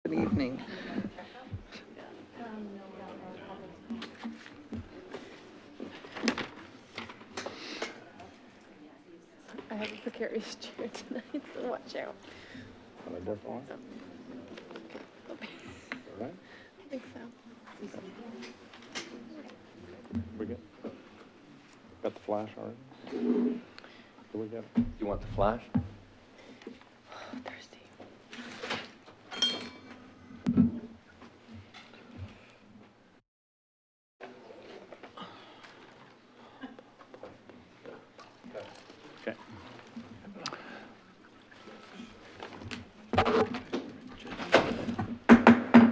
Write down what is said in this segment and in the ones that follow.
Good evening. I have a precarious chair tonight, so watch out. On a different one? Okay. All right, I think so. we good? Got the flash already? Do we get it? You want the flash? Thirsty. Okay.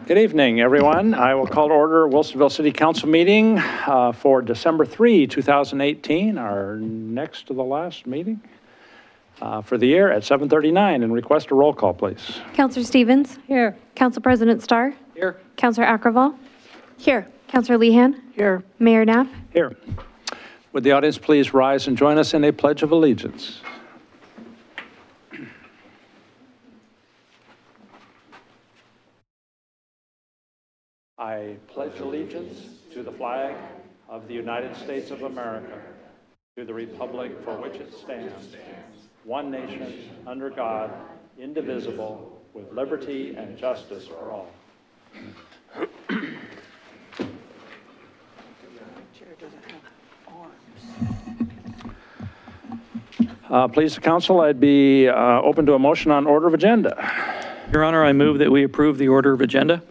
Good evening, everyone. I will call to order Wilsonville City Council meeting for December 3, 2018, our next to the last meeting for the year at 7:39, and request a roll call, please. Councillor Stevens? Here. Council President Starr? Here. Councillor Akroval? Here. Councillor Lehan? Here. Mayor Knapp? Here. Would the audience please rise and join us in a pledge of allegiance? I pledge allegiance to the flag of the United States of America, to the republic for which it stands, one nation, under God, indivisible, with liberty and justice for all. Please, the council, I'd be open to a motion on order of agenda. Your Honor, I move that we approve the order of agenda.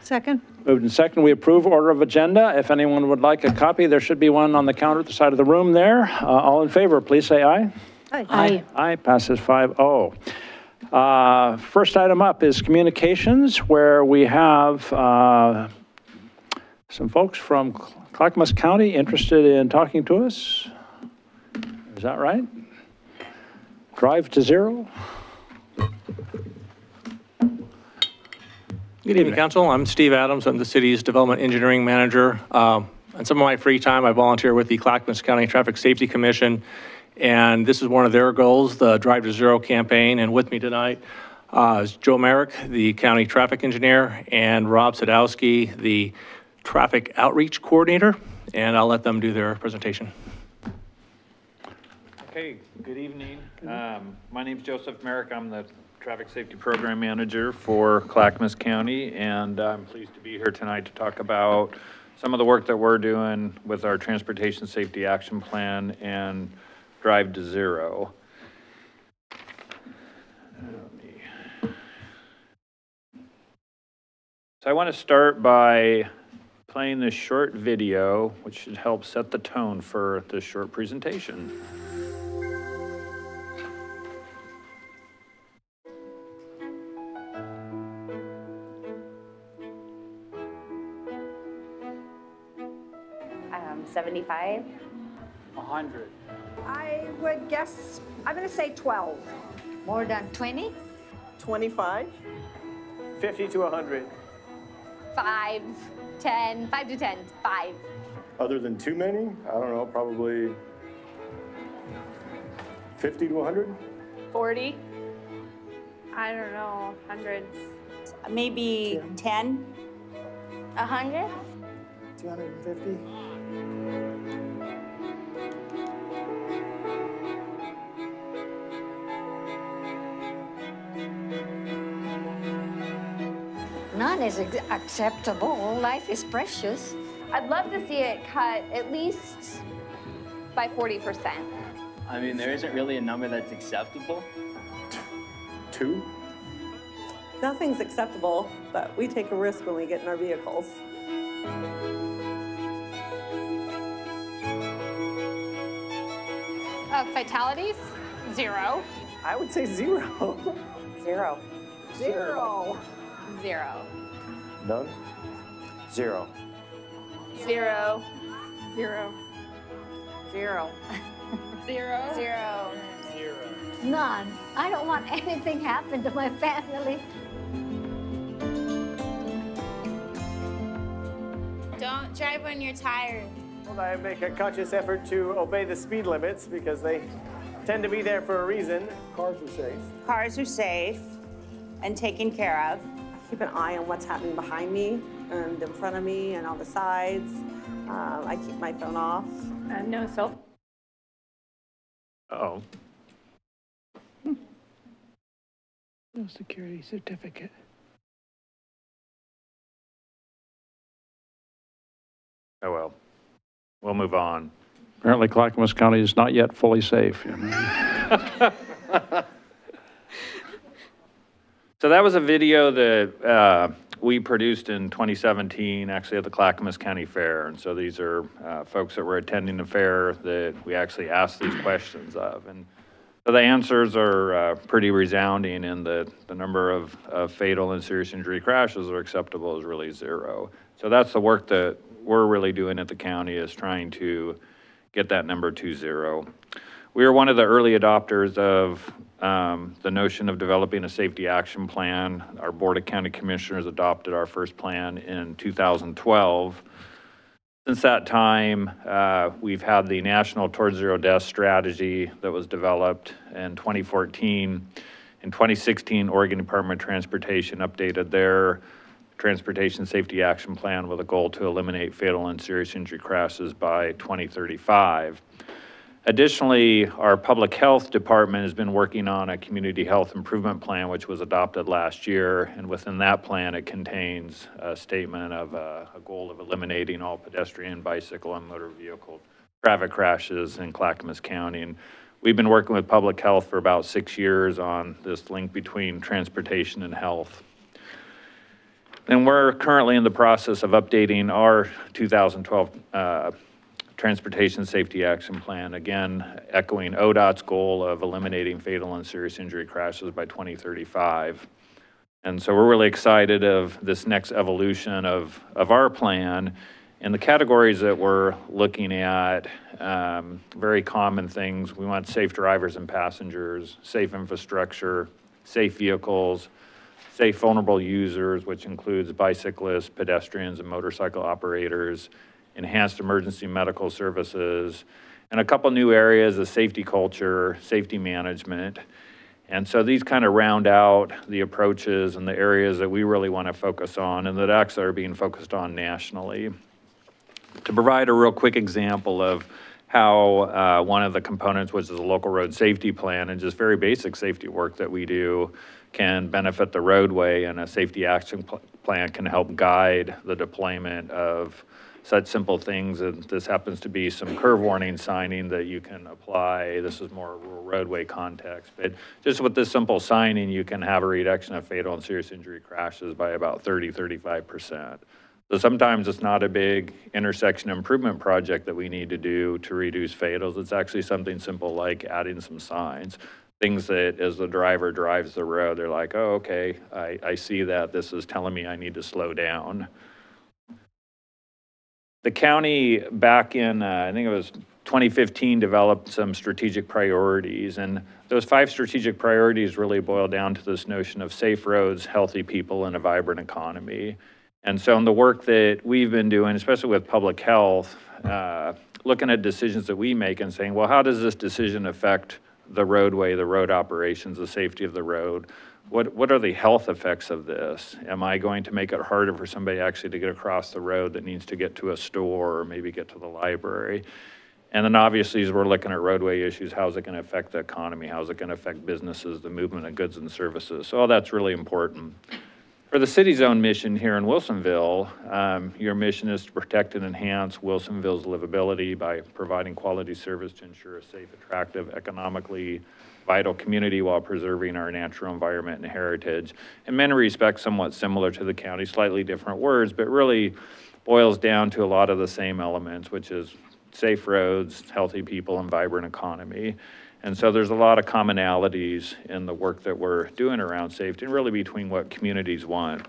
Second. Moved and second, we approve order of agenda. If anyone would like a copy, there should be one on the counter at the side of the room there. All in favor, please say aye. Aye. Aye, passes 5-0. First item up is communications, where we have some folks from Clackamas County interested in talking to us. Is that right? Drive to Zero. Good evening, Council. I'm Steve Adams. I'm the city's development engineering manager. On some of my free time, I volunteer with the Clackamas County Traffic Safety Commission, and this is one of their goals, the Drive to Zero campaign. And with me tonight is Joe Merrick, the county traffic engineer, and Rob Sadowski, the traffic outreach coordinator, and I'll let them do their presentation. Okay, good evening. My name is Joseph Merrick. I'm the Traffic Safety Program Manager for Clackamas County, and I'm pleased to be here tonight to talk about some of the work that we're doing with our Transportation Safety Action Plan and Drive to Zero. So I want to start by playing this short video, which should help set the tone for this short presentation. Um, 75. 100. I would guess, I'm going to say 12. More than 20? 25? 50 to 100. 5, 10, 5 to 10, 5. Other than too many, I don't know, probably 50 to 100? 40? I don't know, hundreds. Maybe 10? 100? 250. None is acceptable. Life is precious. I'd love to see it cut at least by 40%. I mean, there isn't really a number that's acceptable. 2? Nothing's acceptable, but we take a risk when we get in our vehicles. Fatalities? 0. I would say 0. 0. 0. 0. None? 0. 0. 0. 0. 0. 0. None. I don't want anything happen to my family. Don't drive when you're tired. Well, I make a conscious effort to obey the speed limits because they tend to be there for a reason. Cars are safe. Cars are safe. and taken care of. I keep an eye on what's happening behind me and in front of me and on the sides. I keep my phone off. No cell. Uh-oh. No security certificate. Oh, well, we'll move on. Apparently Clackamas County is not yet fully safe. You know? So that was a video that we produced in 2017, actually at the Clackamas County Fair. And so these are folks that were attending the fair that we actually asked these questions of. And so the answers are pretty resounding, and the number of fatal and serious injury crashes that are acceptable is really zero. So that's the work that we're really doing at the county, is trying to get that number to zero. We are one of the early adopters of the notion of developing a safety action plan. Our Board of County Commissioners adopted our first plan in 2012. Since that time, we've had the National Towards Zero Deaths strategy that was developed in 2014. In 2016, Oregon Department of Transportation updated their Transportation Safety Action Plan with a goal to eliminate fatal and serious injury crashes by 2035. Additionally, our Public Health Department has been working on a Community Health Improvement Plan, which was adopted last year. And within that plan, it contains a statement of a goal of eliminating all pedestrian, bicycle, and motor vehicle traffic crashes in Clackamas County. And we've been working with Public Health for about 6 years on this link between transportation and health. And we're currently in the process of updating our 2012 Transportation Safety Action Plan, again, echoing ODOT's goal of eliminating fatal and serious injury crashes by 2035. And so we're really excited of this next evolution of our plan. And the categories that we're looking at, very common things. We want safe drivers and passengers, safe infrastructure, safe vehicles, safe vulnerable users, which includes bicyclists, pedestrians, and motorcycle operators, enhanced emergency medical services, and a couple new areas of safety culture, safety management. And so these kind of round out the approaches and the areas that we really want to focus on, and that actually are being focused on nationally. To provide a real quick example of how one of the components, which is a local road safety plan, and just very basic safety work that we do, can benefit the roadway, and a safety action plan can help guide the deployment of such simple things. And this happens to be some curve warning signing that you can apply. This is more rural roadway context, but just with this simple signing, you can have a reduction of fatal and serious injury crashes by about 35%. So sometimes it's not a big intersection improvement project that we need to do to reduce fatals. It's actually something simple like adding some signs. Things that as the driver drives the road, they're like, oh, okay, I see that. This is telling me I need to slow down. The county back in, I think it was 2015, developed some strategic priorities. And those 5 strategic priorities really boil down to this notion of safe roads, healthy people, and a vibrant economy. And so in the work that we've been doing, especially with public health, looking at decisions that we make and saying, well, how does this decision affect the roadway, the road operations, the safety of the road? What are the health effects of this? Am I going to make it harder for somebody actually to get across the road that needs to get to a store or maybe get to the library? And then obviously, as we're looking at roadway issues, how's it going to affect the economy? How's it going to affect businesses, the movement of goods and services? So all that's really important. For the city's own mission here in Wilsonville, your mission is to protect and enhance Wilsonville's livability by providing quality service to ensure a safe, attractive, economically vital community while preserving our natural environment and heritage. In many respects, somewhat similar to the county, slightly different words, but really boils down to a lot of the same elements, which is safe roads, healthy people, and vibrant economy. And so there's a lot of commonalities in the work that we're doing around safety and really between what communities want.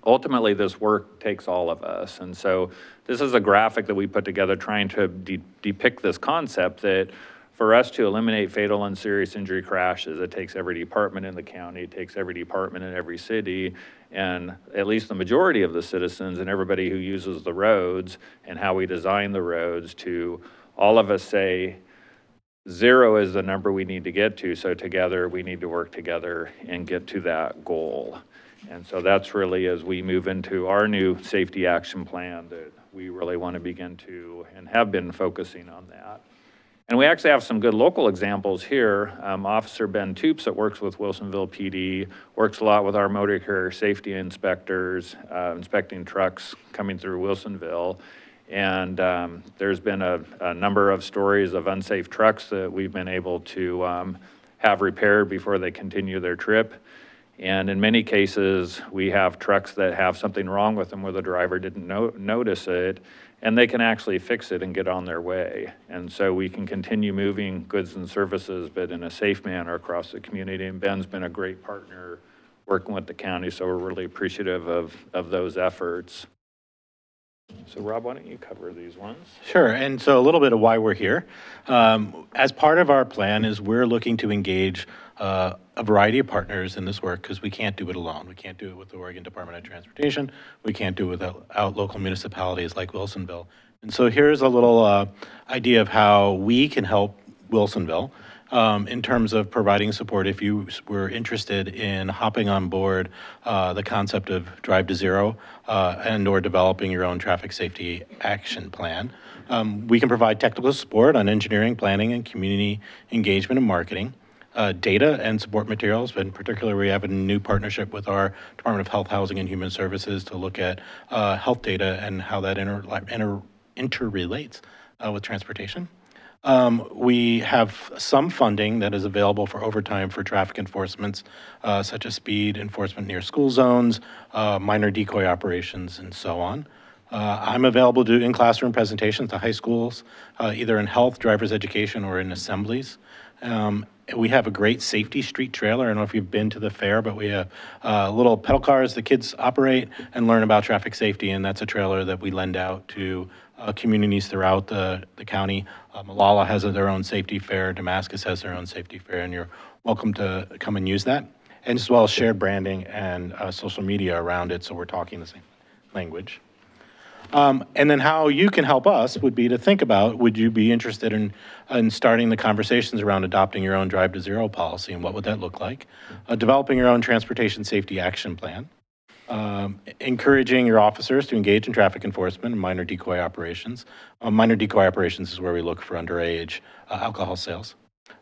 Ultimately, this work takes all of us. And so this is a graphic that we put together trying to depict this concept that for us to eliminate fatal and serious injury crashes, it takes every department in the county, it takes every department in every city, and at least the majority of the citizens and everybody who uses the roads and how we design the roads to all of us say, 0 is the number we need to get to. So together, we need to work together and get to that goal. And so that's really, as we move into our new safety action plan, that we really want to begin to and have been focusing on that. And we actually have some good local examples here. Officer Ben Toops that works with Wilsonville PD, works a lot with our motor carrier safety inspectors, inspecting trucks coming through Wilsonville. And there's been a number of stories of unsafe trucks that we've been able to have repaired before they continue their trip. And in many cases, we have trucks that have something wrong with them where the driver didn't notice it, and they can actually fix it and get on their way. And so we can continue moving goods and services, but in a safe manner across the community. And Ben's been a great partner working with the county, so we're really appreciative of those efforts. So Rob, why don't you cover these ones? Sure, and so a little bit of why we're here. As part of our plan is we're looking to engage a variety of partners in this work because we can't do it alone. We can't do it with the Oregon Department of Transportation. We can't do it without local municipalities like Wilsonville. And so here's a little idea of how we can help Wilsonville in terms of providing support if you were interested in hopping on board the concept of Drive to Zero and or developing your own traffic safety action plan. We can provide technical support on engineering, planning, and community engagement and marketing. Data and support materials, but in particular, we have a new partnership with our Department of Health, Housing, and Human Services to look at health data and how that interrelates with transportation. We have some funding that is available for overtime for traffic enforcements, such as speed enforcement near school zones, minor decoy operations, and so on. I'm available to do in-classroom presentations to high schools, either in health, driver's education, or in assemblies. We have a great safety street trailer. I don't know if you've been to the fair, but we have little pedal cars the kids operate and learn about traffic safety, and that's a trailer that we lend out to communities throughout the county. Malala has their own safety fair, Damascus has their own safety fair, and you're welcome to come and use that. And as well as shared branding and social media around it, so we're talking the same language. And then how you can help us would be to think about, would you be interested in starting the conversations around adopting your own Drive to Zero policy, and what would that look like? Developing your own transportation safety action plan. Encouraging your officers to engage in traffic enforcement and minor decoy operations. Minor decoy operations is where we look for underage alcohol sales.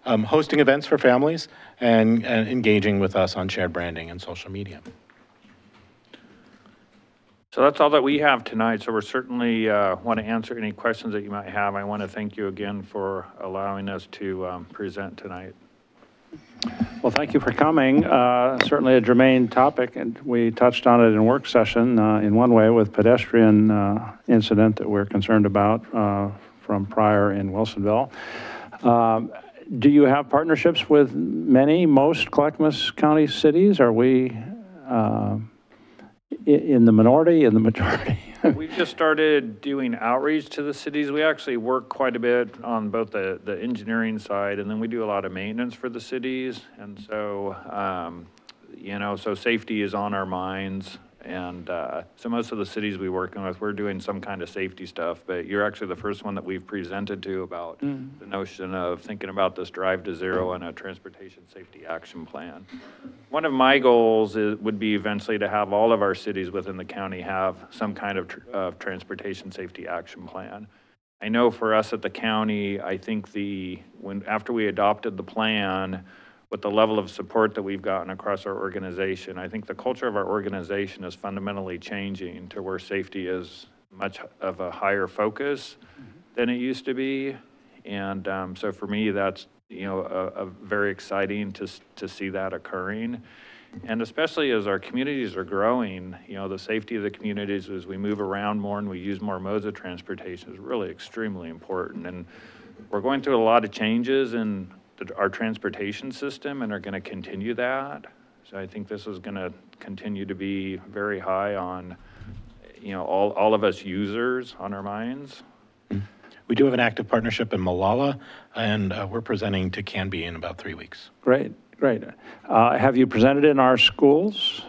Hosting events for families and engaging with us on shared branding and social media. So that's all that we have tonight. So we're certainly want to answer any questions that you might have. I want to thank you again for allowing us to present tonight. Well, thank you for coming. Certainly a germane topic, and we touched on it in work session in one way with pedestrian incident that we're concerned about from prior in Wilsonville. Do you have partnerships with most Clackamas County cities? Are we in the minority, in the majority? We've just started doing outreach to the cities. We actually work quite a bit on both the engineering side, and then we do a lot of maintenance for the cities. And so, so safety is on our minds. And so most of the cities we work with, we're doing some kind of safety stuff, but you're actually the first one that we've presented to about the notion of thinking about this Drive to Zero and a transportation safety action plan. One of my goals would be eventually to have all of our cities within the county have some kind of transportation safety action plan. I know for us at the county, I think after we adopted the plan, with the level of support that we've gotten across our organization, I think the culture of our organization is fundamentally changing to where safety is much of a higher focus than it used to be. And so for me, that's very exciting to see that occurring. And especially as our communities are growing, the safety of the communities as we move around more and we use more modes of transportation is really extremely important. And we're going through a lot of changes in our transportation system and are going to continue that. So I think this is going to continue to be very high on, all of us users on our minds. We do have an active partnership in Malala, and we're presenting to Canby in about 3 weeks. Great. Have you presented in our schools?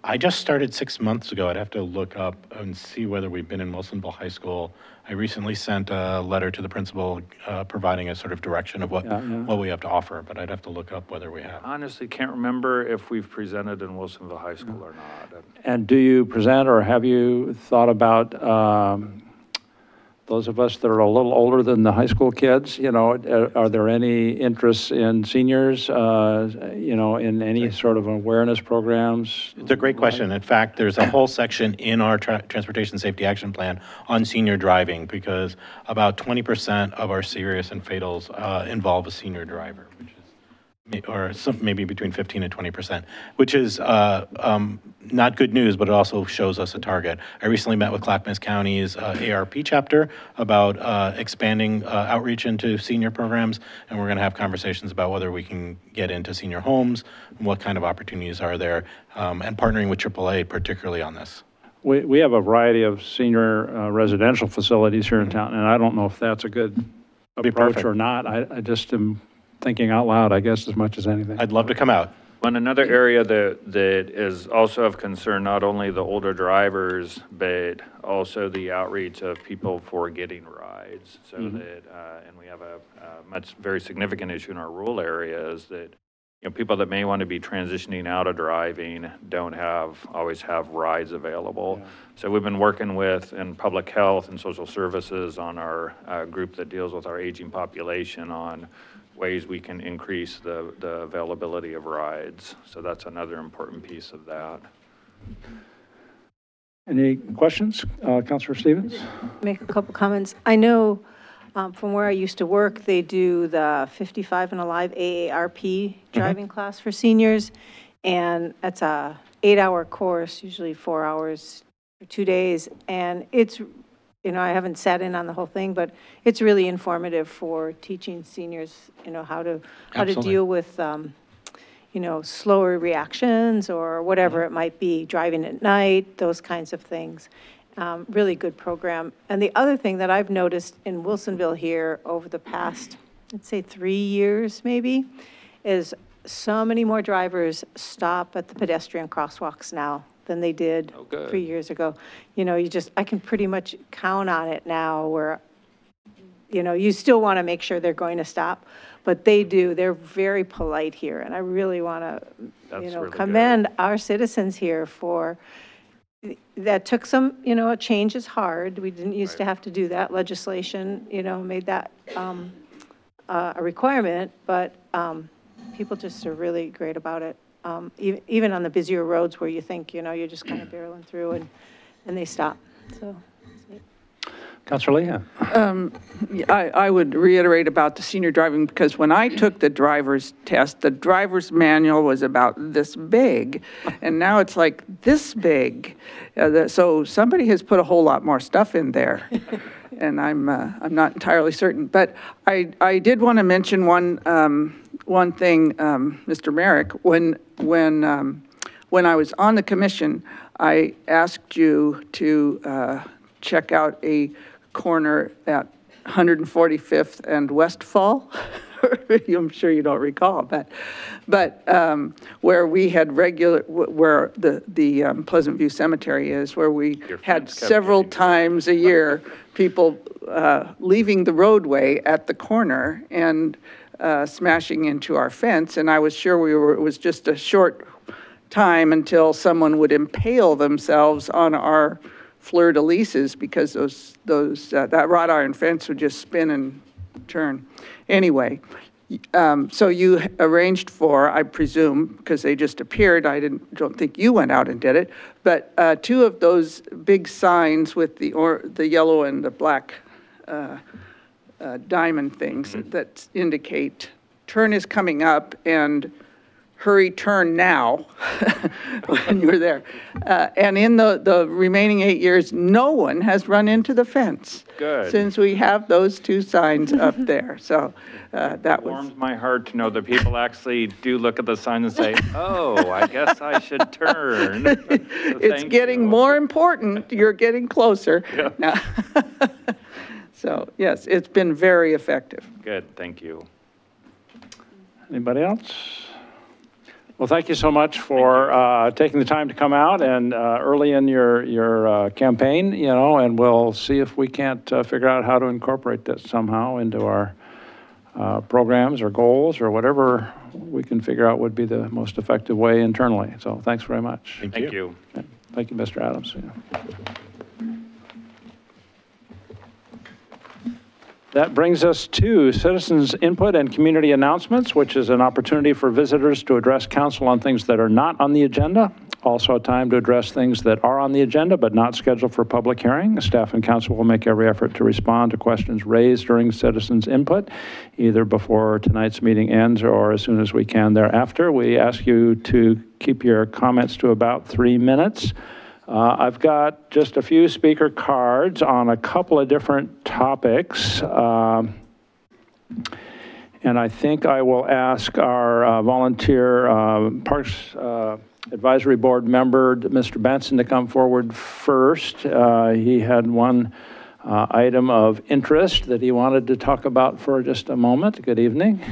I just started 6 months ago. I'd have to look up and see whether we've been in Wilsonville High School. I recently sent a letter to the principal providing a sort of direction of what we have to offer, but I'd have to look up whether we have. Honestly, can't remember if we've presented in Wilsonville High School or not. And do you present, or have you thought about those of us that are a little older than the high school kids? You know, are there any interests in seniors, you know, in any sort of awareness programs? It's a great question. In fact, there's a whole section in our Transportation Safety Action Plan on senior driving, because about 20% of our serious and fatals involve a senior driver, which is, or maybe between 15 and 20%, which is not good news, but it also shows us a target. I recently met with Clackamas County's ARP chapter about expanding outreach into senior programs, and we're going to have conversations about whether we can get into senior homes, and what kind of opportunities are there, and partnering with AAA particularly on this. We have a variety of senior residential facilities here in town, and I don't know if that's a good approach or not. I just am thinking out loud, I guess, as much as anything. I'd love to come out. One another area that is also of concern, not only the older drivers, but also the outreach of people for getting rides. So that, and we have a very significant issue in our rural areas that, you know, people that may want to be transitioning out of driving don't always have rides available. So we've been working with in public health and social services on our group that deals with our aging population on ways we can increase the availability of rides. So that's another important piece of that. Any questions? Councilor Stevens? Make a couple comments. I know from where I used to work, they do the 55 and Alive AARP driving class for seniors. And that's a 8-hour course, usually 4 hours for 2 days. And it's, you know, I haven't sat in on the whole thing, but it's really informative for teaching seniors, you know, how to deal with, you know, slower reactions or whatever it might be, driving at night, those kinds of things. Really good program. And the other thing that I've noticed in Wilsonville here over the past, let's say 3 years maybe, is so many more drivers stop at the pedestrian crosswalks now than they did 3 years ago. You know, I can pretty much count on it now where, you know, you still want to make sure they're going to stop, but they do. They're very polite here. And I really want to, you know, commend our citizens here for, that took some, you know, a change is hard. We didn't used to have to do that. Legislation, you know, made that a requirement, but people just are really great about it. Even on the busier roads where you think, you know, you're just kind of barreling through and they stop. So, Councilor Leahan. I would reiterate about the senior driving, because when I took the driver's test, the driver's manual was about this big, and now it's like this big. So somebody has put a whole lot more stuff in there, and I'm not entirely certain. But I did want to mention one thing, Mr. Merrick. When I was on the commission, I asked you to check out a corner at 145th and Westfall. I'm sure you don't recall, but where we had where the Pleasant View Cemetery is, where we had several times a year people leaving the roadway at the corner and smashing into our fence, and I was sure it was just a short time until someone would impale themselves on our fleur-de-lises, because that wrought iron fence would just spin and turn. Anyway, so you arranged for, I presume, because they just appeared, I don't think you went out and did it, but 2 of those big signs with the yellow and the black diamond things that indicate turn is coming up and hurry, turn now, when you were there. And in the remaining 8 years, no one has run into the fence. Good. Since we have those 2 signs up there. So that warms my heart to know that people actually do look at the sign and say, oh, I guess I should turn. So it's getting more important. You're getting closer. Yeah. Now. So, yes, it's been very effective. Good, thank you. Anybody else? Well, thank you so much for taking the time to come out and early in your campaign, you know, and we'll see if we can't figure out how to incorporate this somehow into our programs or goals or whatever we can figure out would be the most effective way internally. So thanks very much. Thank you. Thank you, Mr. Adams. Yeah. That brings us to citizens' input and community announcements, which is an opportunity for visitors to address council on things that are not on the agenda. Also a time to address things that are on the agenda but not scheduled for public hearing. Staff and council will make every effort to respond to questions raised during citizens' input, either before tonight's meeting ends or as soon as we can thereafter. We ask you to keep your comments to about 3 minutes. I've got just a few speaker cards on a couple of different topics. And I think I will ask our volunteer Parks Advisory Board member, Mr. Benson, to come forward first. He had one item of interest that he wanted to talk about for just a moment. Good evening.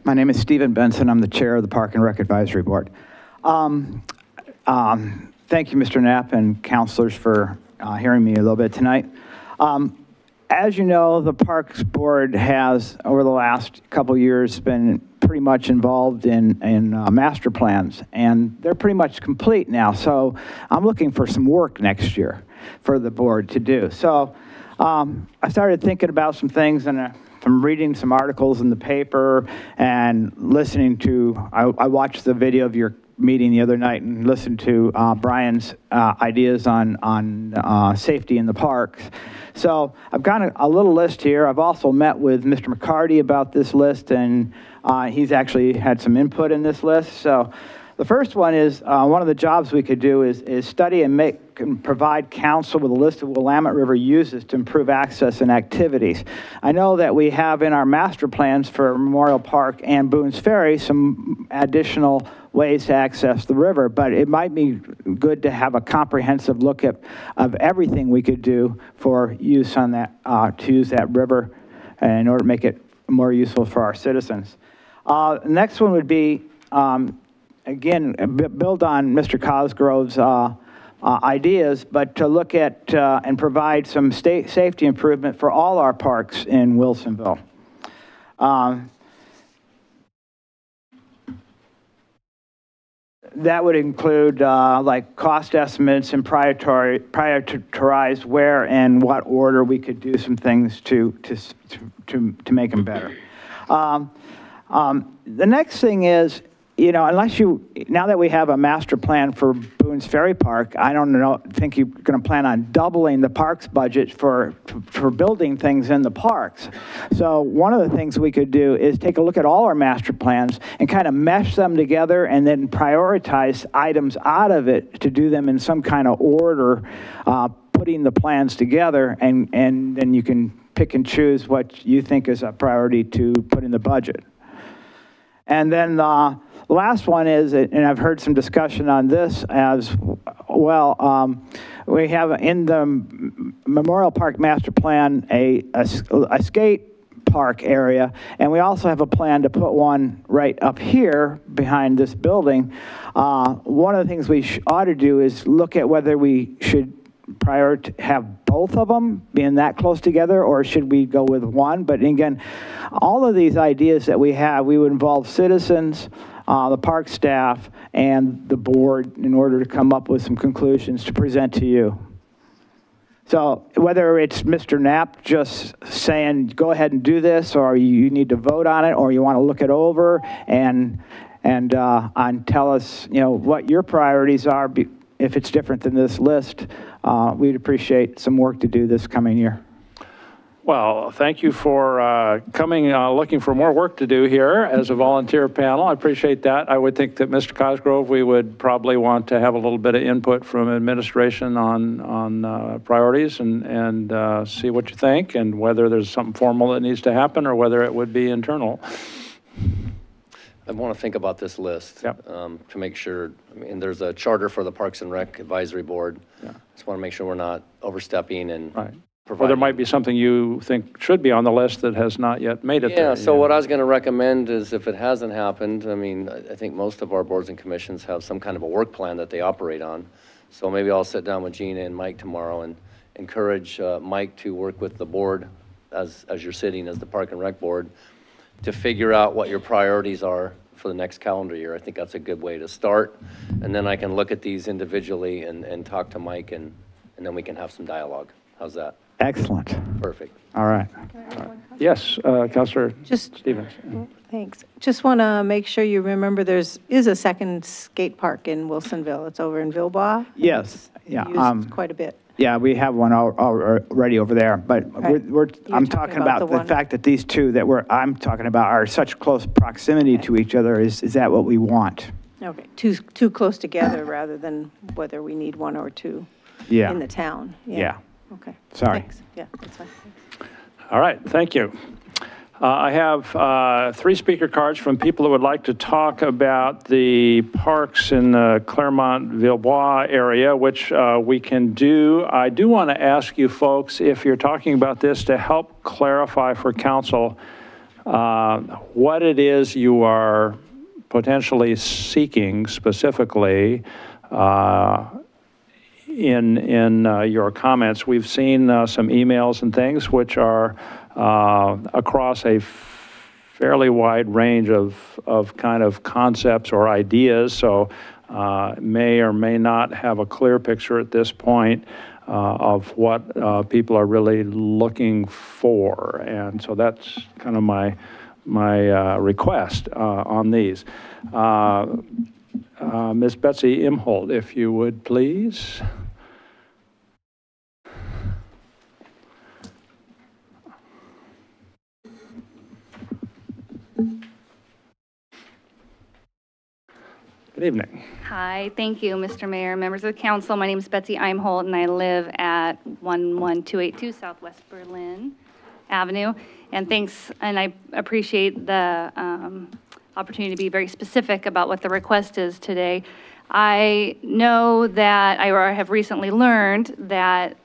My name is Stephen Benson. I'm the chair of the Park and Rec Advisory Board. Thank you, Mr. Knapp and councilors, for hearing me a little bit tonight. As you know, the Parks Board has, over the last couple of years, been pretty much involved in master plans, and they're pretty much complete now. So I'm looking for some work next year for the board to do. So I started thinking about some things, and from reading some articles in the paper and listening to, I watched the video of your meeting the other night and listened to Brian's ideas on safety in the parks. So I've got a little list here. I've also met with Mr. McCarty about this list, and he's actually had some input in this list. So the first one is one of the jobs we could do is study and provide council with a list of Willamette River uses to improve access and activities. I know that we have in our master plans for Memorial Park and Boone's Ferry some additional ways to access the river, but it might be good to have a comprehensive look of everything we could do for use on that, to use that river in order to make it more useful for our citizens. The next one would be, again, build on Mr. Cosgrove's ideas, but to look at and provide some safety improvement for all our parks in Wilsonville. That would include like cost estimates and prioritize where and what order we could do some things to make them better. The next thing is, you know, now that we have a master plan for Boone's Ferry Park, I think you're going to plan on doubling the parks budget for building things in the parks. So one of the things we could do is take a look at all our master plans and kind of mesh them together and then prioritize items out of it to do them in some kind of order, putting the plans together, and then you can pick and choose what you think is a priority to put in the budget. And then the last one is, and I've heard some discussion on this as well, we have in the Memorial Park Master Plan a skate park area, and we also have a plan to put one right up here behind this building. One of the things we ought to do is look at whether we should have both of them being that close together, or should we go with one? But again, all of these ideas that we have, we would involve citizens, the park staff, and the board in order to come up with some conclusions to present to you. So whether it's Mr. Knapp just saying, go ahead and do this, or you need to vote on it, or you want to look it over and tell us, you know, what your priorities are, if it's different than this list, we'd appreciate some work to do this coming year. Well, thank you for coming, looking for more work to do here as a volunteer panel. I appreciate that. I would think that Mr. Cosgrove, we would probably want to have a little bit of input from administration on priorities and see what you think, and whether there's something formal that needs to happen or whether it would be internal. I want to think about this list to make sure. I mean, there's a charter for the Parks and Rec Advisory Board. Yeah. Just want to make sure we're not overstepping and Or there might be something you think should be on the list that has not yet made it there. Yeah, so what I was going to recommend is if it hasn't happened, I mean, I think most of our boards and commissions have some kind of a work plan that they operate on. So maybe I'll sit down with Gina and Mike tomorrow and encourage Mike to work with the board as you're sitting as the Park and Rec Board to figure out what your priorities are for the next calendar year. I think that's a good way to start. And then I can look at these individually and talk to Mike and then we can have some dialogue. How's that? Excellent. Perfect. All right. Yes, Councilor Stevens. Thanks. Just want to make sure you remember is a second skate park in Wilsonville. It's over in Villebois. Yes, yeah. Used quite a bit. Yeah, we have one already over there, but Okay. I'm talking about the fact that these two that I'm talking about are such close proximity to each other. Is that what we want? Okay, too close together rather than whether we need one or two in the town. Yeah. Okay. Sorry. Thanks. Yeah, that's fine. Thanks. All right, thank you. I have 3 speaker cards from people who would like to talk about the parks in the Claremont-Villebois area, which we can do. I do want to ask you folks, if you're talking about this, to help clarify for council what it is you are potentially seeking specifically in your comments. We've seen some emails and things which are across a fairly wide range of kind of concepts or ideas, so may or may not have a clear picture at this point of what people are really looking for. And so that's kind of my request on these. Ms. Betsy Imholt, if you would, please. Good evening. Hi, thank you, Mr. Mayor, members of the council. My name is Betsy Imholt, and I live at 11282 Southwest Berlin Avenue. And thanks, and I appreciate the opportunity to be very specific about what the request is today. I know that I have recently learned that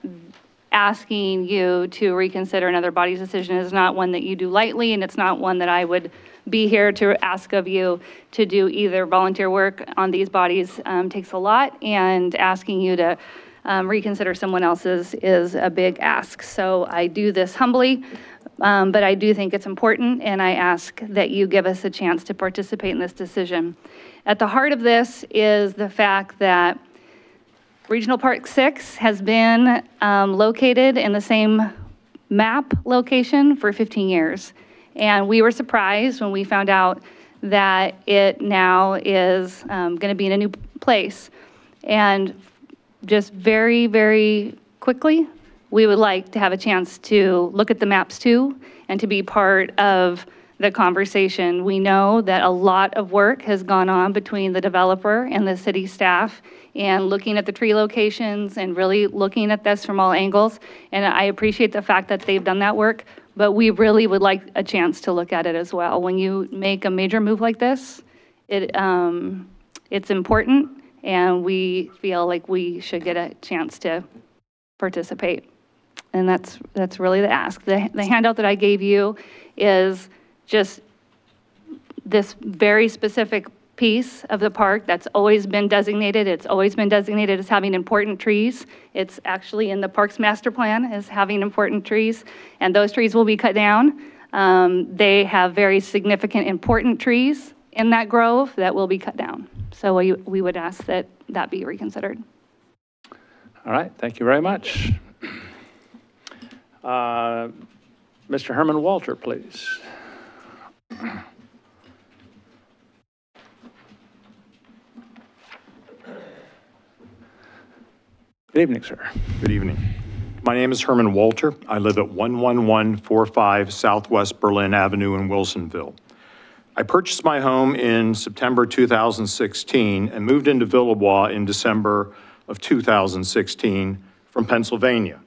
asking you to reconsider another body's decision is not one that you do lightly, and it's not one that I would be here to ask of you to do either. Volunteer work on these bodies takes a lot, and asking you to reconsider someone else's is a big ask. So I do this humbly, but I do think it's important, and I ask that you give us a chance to participate in this decision. At the heart of this is the fact that Regional Park 6 has been located in the same map location for 15 years. And we were surprised when we found out that it now is going to be in a new place. And just very, very quickly, we would like to have a chance to look at the maps too and to be part of the conversation. We know that a lot of work has gone on between the developer and the city staff and looking at the tree locations and really looking at this from all angles. And I appreciate the fact that they've done that work, but we really would like a chance to look at it as well. When you make a major move like this, it's important, and we feel like we should get a chance to participate. And that's really the ask. The handout that I gave you is just this very specific piece of the park that's always been designated. It's always been designated as having important trees. It's actually in the parks master plan as having important trees, and those trees will be cut down. They have very significant important trees in that grove that will be cut down. So we would ask that that be reconsidered. All right, thank you very much. Mr. Herman Walter, please. Good evening, sir. Good evening. My name is Herman Walter. I live at 11145 Southwest Berlin Avenue in Wilsonville. I purchased my home in September 2016 and moved into Villebois in December of 2016 from Pennsylvania.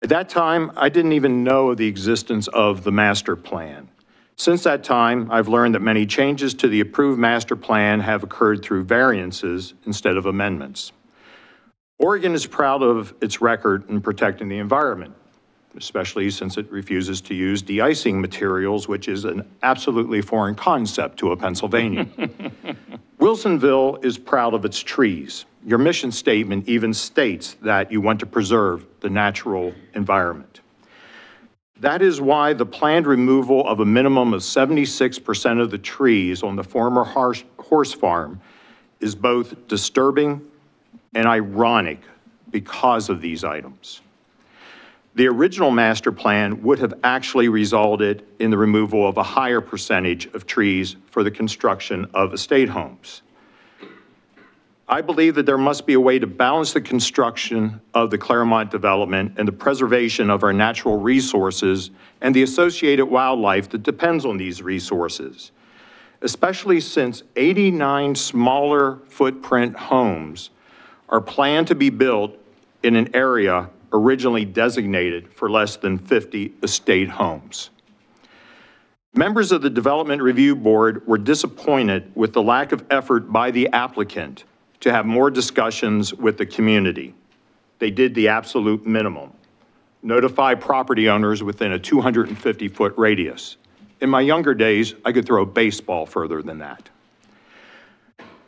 At that time, I didn't even know the existence of the master plan. Since that time, I've learned that many changes to the approved master plan have occurred through variances instead of amendments. Oregon is proud of its record in protecting the environment. especially since it refuses to use de-icing materials, which is an absolutely foreign concept to a Pennsylvanian. Wilsonville is proud of its trees. Your mission statement even states that you want to preserve the natural environment. That is why the planned removal of a minimum of 76% of the trees on the former horse farm is both disturbing and ironic because of these items. The original master plan would have actually resulted in the removal of a higher percentage of trees for the construction of estate homes. I believe that there must be a way to balance the construction of the Claremont development and the preservation of our natural resources and the associated wildlife that depends on these resources, especially since 89 smaller footprint homes are planned to be built in an area originally designated for less than 50 estate homes. Members of the Development Review Board were disappointed with the lack of effort by the applicant to have more discussions with the community. They did the absolute minimum. Notify property owners within a 250-foot radius. In my younger days, I could throw a baseball further than that.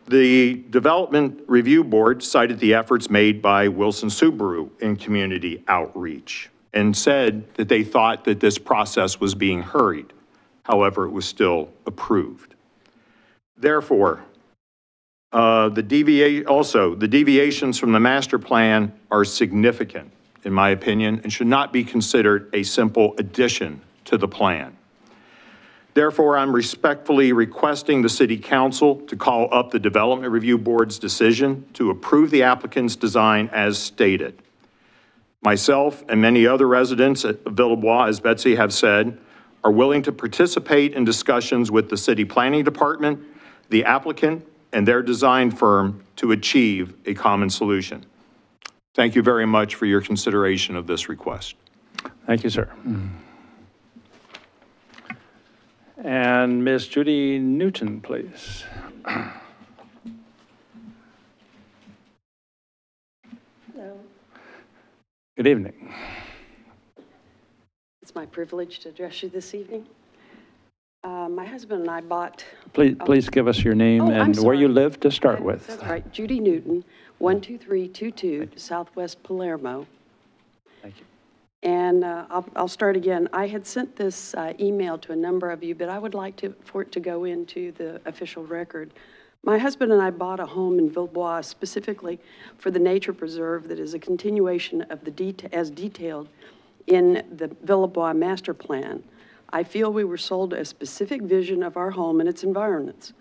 The Development Review Board cited the efforts made by Wilson Subaru in community outreach and said that they thought that this process was being hurried. However, it was still approved. Therefore, the deviations from the master plan are significant, in my opinion, and should not be considered a simple addition to the plan. Therefore, I'm respectfully requesting the City Council to call up the Development Review Board's decision to approve the applicant's design as stated. Myself and many other residents at Villebois, as Betsy have said, are willing to participate in discussions with the City Planning Department, the applicant, and their design firm to achieve a common solution. Thank you very much for your consideration of this request. Thank you, sir. And Ms. Judy Newton, please. Hello. Good evening. It's my privilege to address you this evening. My husband and I bought... Please give us your name and where you live to start with. That's right. Judy Newton, 12322 Southwest Palermo. Thank you. And I'll start again. I had sent this email to a number of you, but I would like for it to go into the official record. My husband and I bought a home in Villebois specifically for the nature preserve that is a continuation of as detailed in the Villebois master plan. I feel we were sold a specific vision of our home and its environments.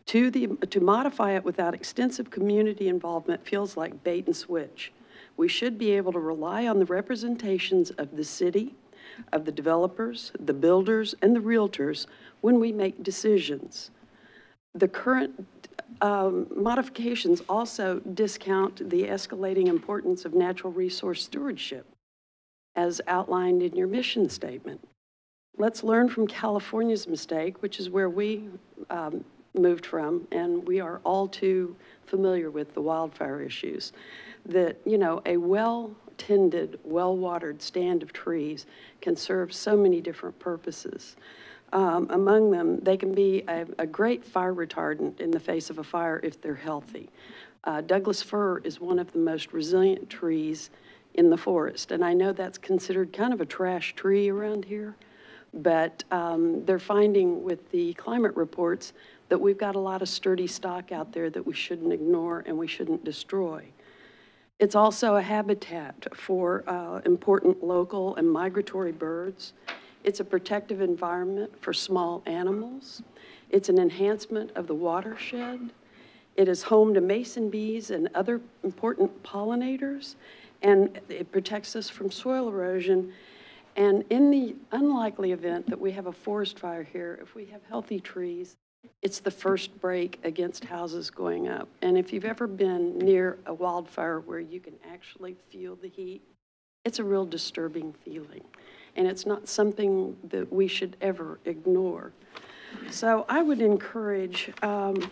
To modify it without extensive community involvement feels like bait and switch. We should be able to rely on the representations of the city, of the developers, the builders, and the realtors when we make decisions. The current modifications also discount the escalating importance of natural resource stewardship, as outlined in your mission statement. Let's learn from California's mistake, which is where we moved from, and we are all too familiar with the wildfire issues. That, you know, a well-tended, well-watered stand of trees can serve so many different purposes. Among them, they can be a great fire retardant in the face of a fire if they're healthy. Douglas fir is one of the most resilient trees in the forest, and I know that's considered kind of a trash tree around here, but they're finding with the climate reports that we've got a lot of sturdy stock out there that we shouldn't ignore and we shouldn't destroy. It's also a habitat for important local and migratory birds. It's a protective environment for small animals. It's an enhancement of the watershed. It is home to mason bees and other important pollinators, and it protects us from soil erosion. And in the unlikely event that we have a forest fire here, if we have healthy trees, it's the first break against houses going up. And if you've ever been near a wildfire where you can actually feel the heat, it's a real disturbing feeling. And it's not something that we should ever ignore. So I would encourage the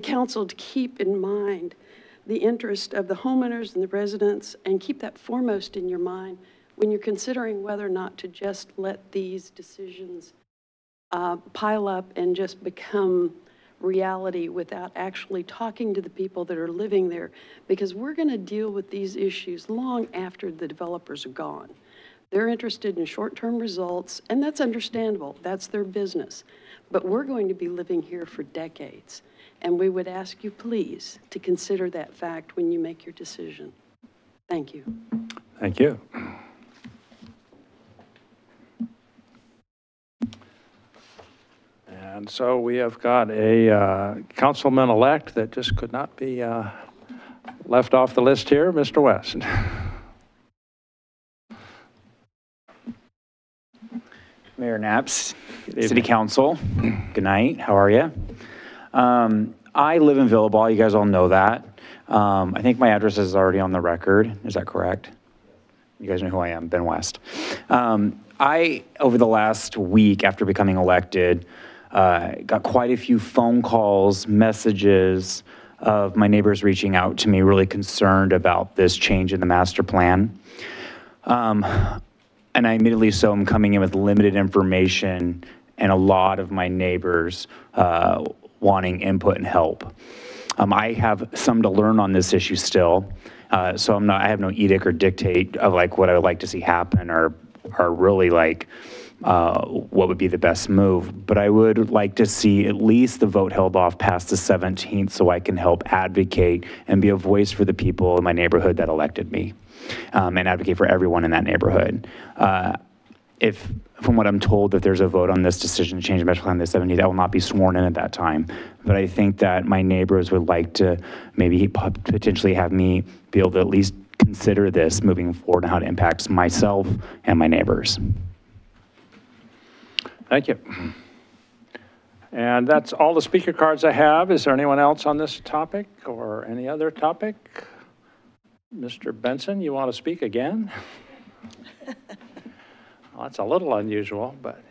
council to keep in mind the interest of the homeowners and the residents, and keep that foremost in your mind when you're considering whether or not to just let these decisions pile up and just become reality without actually talking to the people that are living there, because we're going to deal with these issues long after the developers are gone. They're interested in short-term results, and that's understandable. That's their business. But we're going to be living here for decades, and we would ask you, please, to consider that fact when you make your decision. Thank you. Thank you. And so we have got a councilman-elect that just could not be left off the list here, Mr. West. Mayor Naps, City Council, good night, how are you? I live in Villaball, you guys all know that. I think my address is already on the record, is that correct? You guys know who I am, Ben West. I, over the last week after becoming elected, got quite a few phone calls, messages of my neighbors reaching out to me, really concerned about this change in the master plan. And I admittedly so am coming in with limited information and a lot of my neighbors wanting input and help. I have some to learn on this issue still, so I have no edict or dictate of like what I would like to see happen or really like what would be the best move. But I would like to see at least the vote held off past the 17th so I can help advocate and be a voice for the people in my neighborhood that elected me. And advocate for everyone in that neighborhood. If, from what I'm told, that there's a vote on this decision to change the master plan on the 17th, I will not be sworn in at that time. But I think that my neighbors would like to maybe potentially have me be able to at least consider this moving forward and how it impacts myself and my neighbors. Thank you. And that's all the speaker cards I have. Is there anyone else on this topic or any other topic? Mr. Benson, you want to speak again? Well, that's a little unusual, but.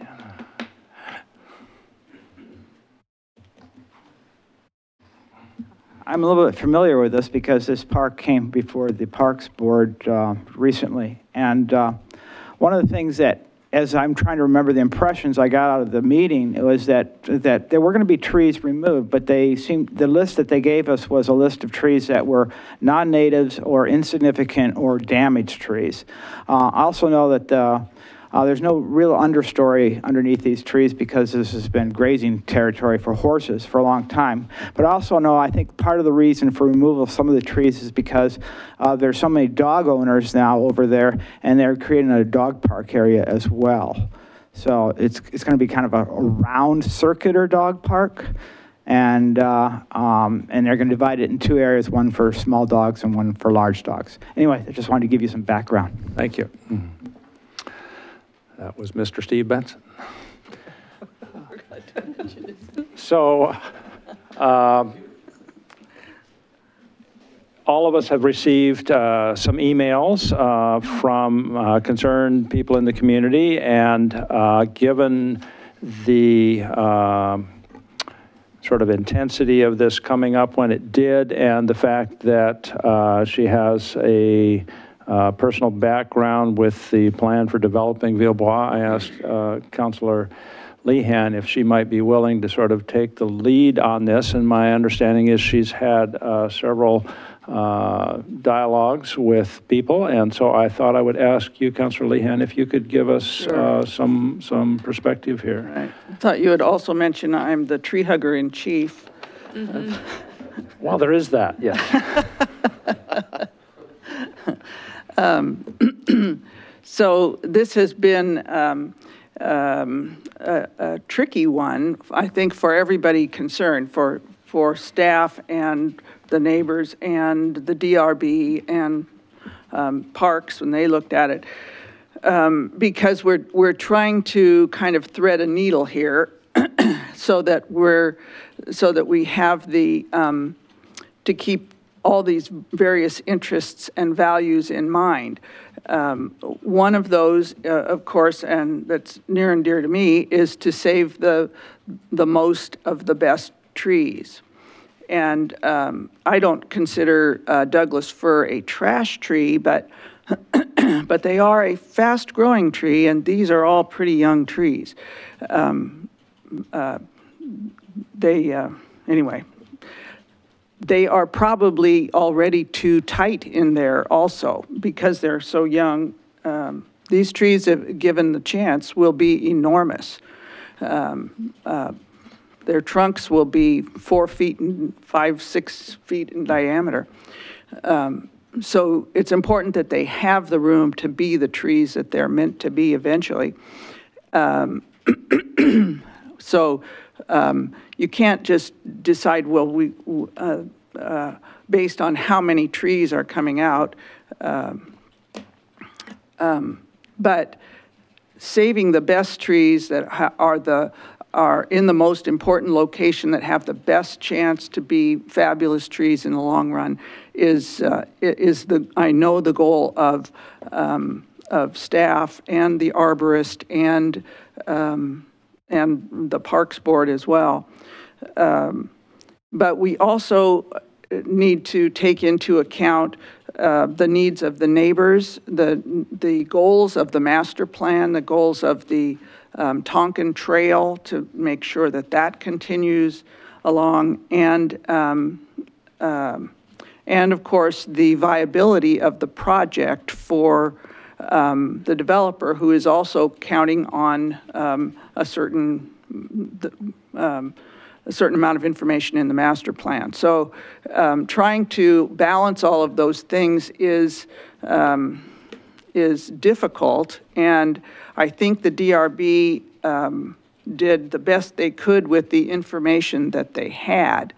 I'm a little bit familiar with this because this park came before the Parks Board recently. And one of the things that, as I'm trying to remember the impressions I got out of the meeting, it was that there were going to be trees removed, but the list that they gave us was a list of trees that were non-natives or insignificant or damaged trees. I also know that there's no real understory underneath these trees because this has been grazing territory for horses for a long time. But I also know, I think part of the reason for removal of some of the trees is because there's so many dog owners now over there, and they're creating a dog park area as well. So it's going to be kind of a round circular dog park, and they're going to divide it in two areas, one for small dogs and one for large dogs. Anyway, I just wanted to give you some background. Thank you. That was Mr. Steve Benson. So all of us have received some emails from concerned people in the community, and given the sort of intensity of this coming up when it did, and the fact that she has a personal background with the plan for developing Villebois, I asked Councilor Lehan if she might be willing to sort of take the lead on this. And my understanding is she's had several dialogues with people. And so I thought I would ask you, Councilor Lehan, if you could give us some perspective here. Right. I thought you had also mentioned I'm the tree hugger in chief. Well, there is that, yes. So this has been a tricky one, I think, for everybody concerned, for staff and the neighbors and the DRB and parks when they looked at it, because we're trying to kind of thread a needle here, so that we have the to keep all these various interests and values in mind. One of those, of course, and that's near and dear to me, is to save the most of the best trees. And I don't consider Douglas fir a trash tree, but but they are a fast-growing tree, and these are all pretty young trees. Anyway, they are probably already too tight in there also because they're so young. These trees, if given the chance, will be enormous. Their trunks will be 4 feet and 5-6 feet in diameter. So it's important that they have the room to be the trees that they're meant to be eventually. So you can't just decide, well, based on how many trees are coming out, but saving the best trees that are in the most important location that have the best chance to be fabulous trees in the long run is I know the goal of staff and the arborist and the Parks Board as well. But we also need to take into account the needs of the neighbors, the goals of the master plan, the goals of the Tonkin Trail to make sure that that continues along, and of course the viability of the project for the developer, who is also counting on a certain amount of information in the master plan. So trying to balance all of those things is difficult, and I think the DRB did the best they could with the information that they had.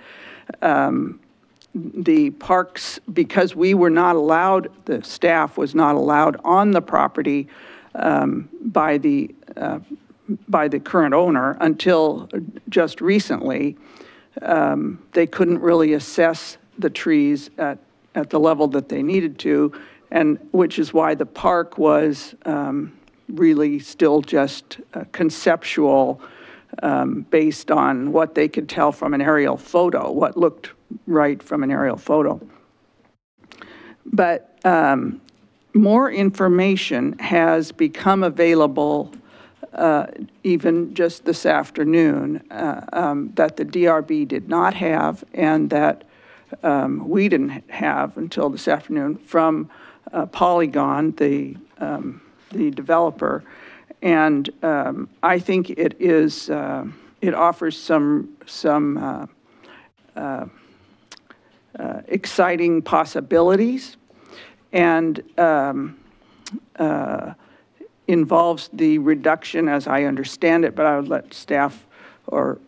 The parks, because we were not allowed, the staff was not allowed on the property by the current owner until just recently. They couldn't really assess the trees at the level that they needed to, and which is why the park was really still just conceptual based on what they could tell from an aerial photo, what looked right from an aerial photo. But more information has become available even just this afternoon that the DRB did not have, and that we didn't have until this afternoon from Polygon, the developer. And I think it is it offers some exciting possibilities, and involves the reduction, as I understand it, but I would let staff or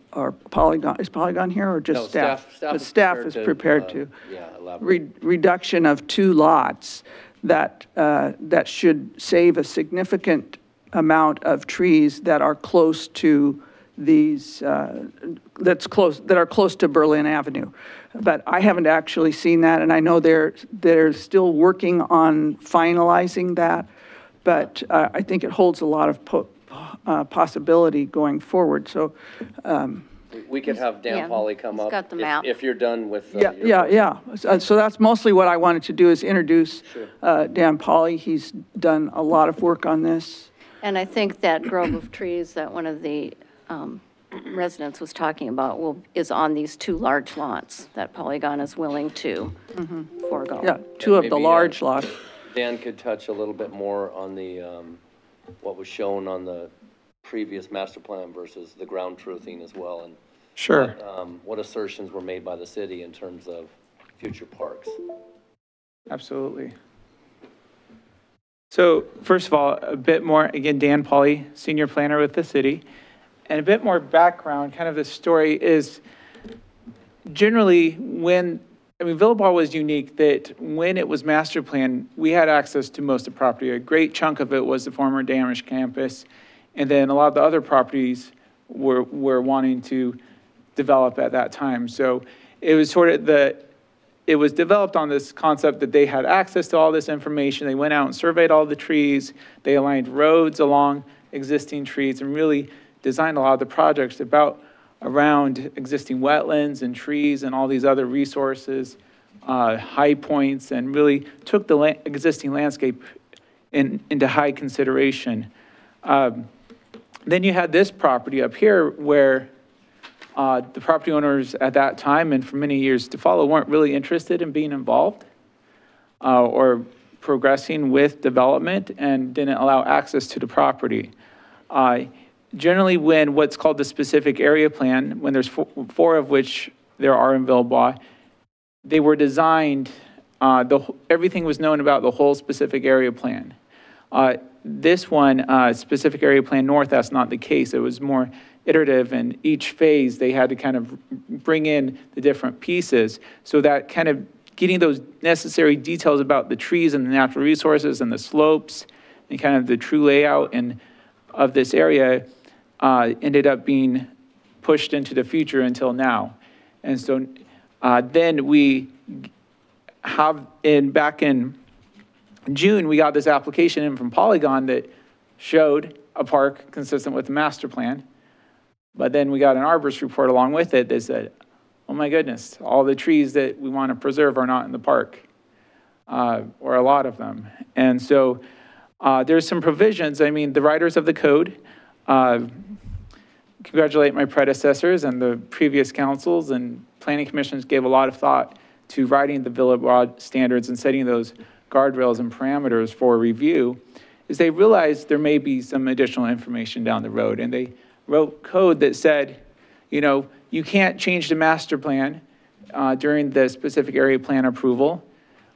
Polygon, is Polygon here or just No, staff? staff Staff is is prepared prepared to, to. elaborate. Reduction of 2 lots that should save a significant amount of trees that are close to these, that are close to Berlin Avenue. But I haven't actually seen that, and I know they're still working on finalizing that. But I think it holds a lot of possibility going forward. So we could have Dan Polly come up got the map. if you're done with yeah. So that's mostly what I wanted to do, is introduce Dan Polly. He's done a lot of work on this. And I think that grove of trees that one of the residents was talking about is on these 2 large lots that Polygon is willing to forego. Yeah, 2 of the large lots. Dan could touch a little bit more on the what was shown on the previous master plan versus the ground truthing as well, and sure, what assertions were made by the city in terms of future parks. Absolutely. So first of all, a bit more, again, Dan Polly, senior planner with the city, and a bit more background. Kind of the story is generally Villebois was unique that when it was master planned, we had access to most of the property. A great chunk of it was the former Danish campus, and then a lot of the other properties were wanting to develop at that time. So it was sort of it was developed on this concept that they had access to all this information. They went out and surveyed all the trees. They aligned roads along existing trees and really designed a lot of the projects about around existing wetlands and trees and all these other resources, high points, and really took the existing landscape into high consideration. Then you had this property up here where the property owners at that time and for many years to follow weren't really interested in being involved or progressing with development and didn't allow access to the property. Generally, when what's called the specific area plan, when there's four of which there are in Villebois, they were designed, everything was known about the whole specific area plan. This one, specific area plan north, that's not the case. It was more iterative, and each phase they had to kind of bring in the different pieces, so that kind of getting those necessary details about the trees and the natural resources and the slopes and kind of the true layout and of this area ended up being pushed into the future until now. And so then we have back in June, we got this application in from Polygon that showed a park consistent with the master plan. But then we got an arborist report along with it that said, oh my goodness, all the trees that we want to preserve are not in the park, or a lot of them. And so there's some provisions. I mean, the writers of the code, congratulate my predecessors and the previous councils and planning commissions gave a lot of thought to writing the Villebois standards and setting those guardrails and parameters for review, is they realized there may be some additional information down the road. And they wrote code that said, you know, you can't change the master plan during the specific area plan approval,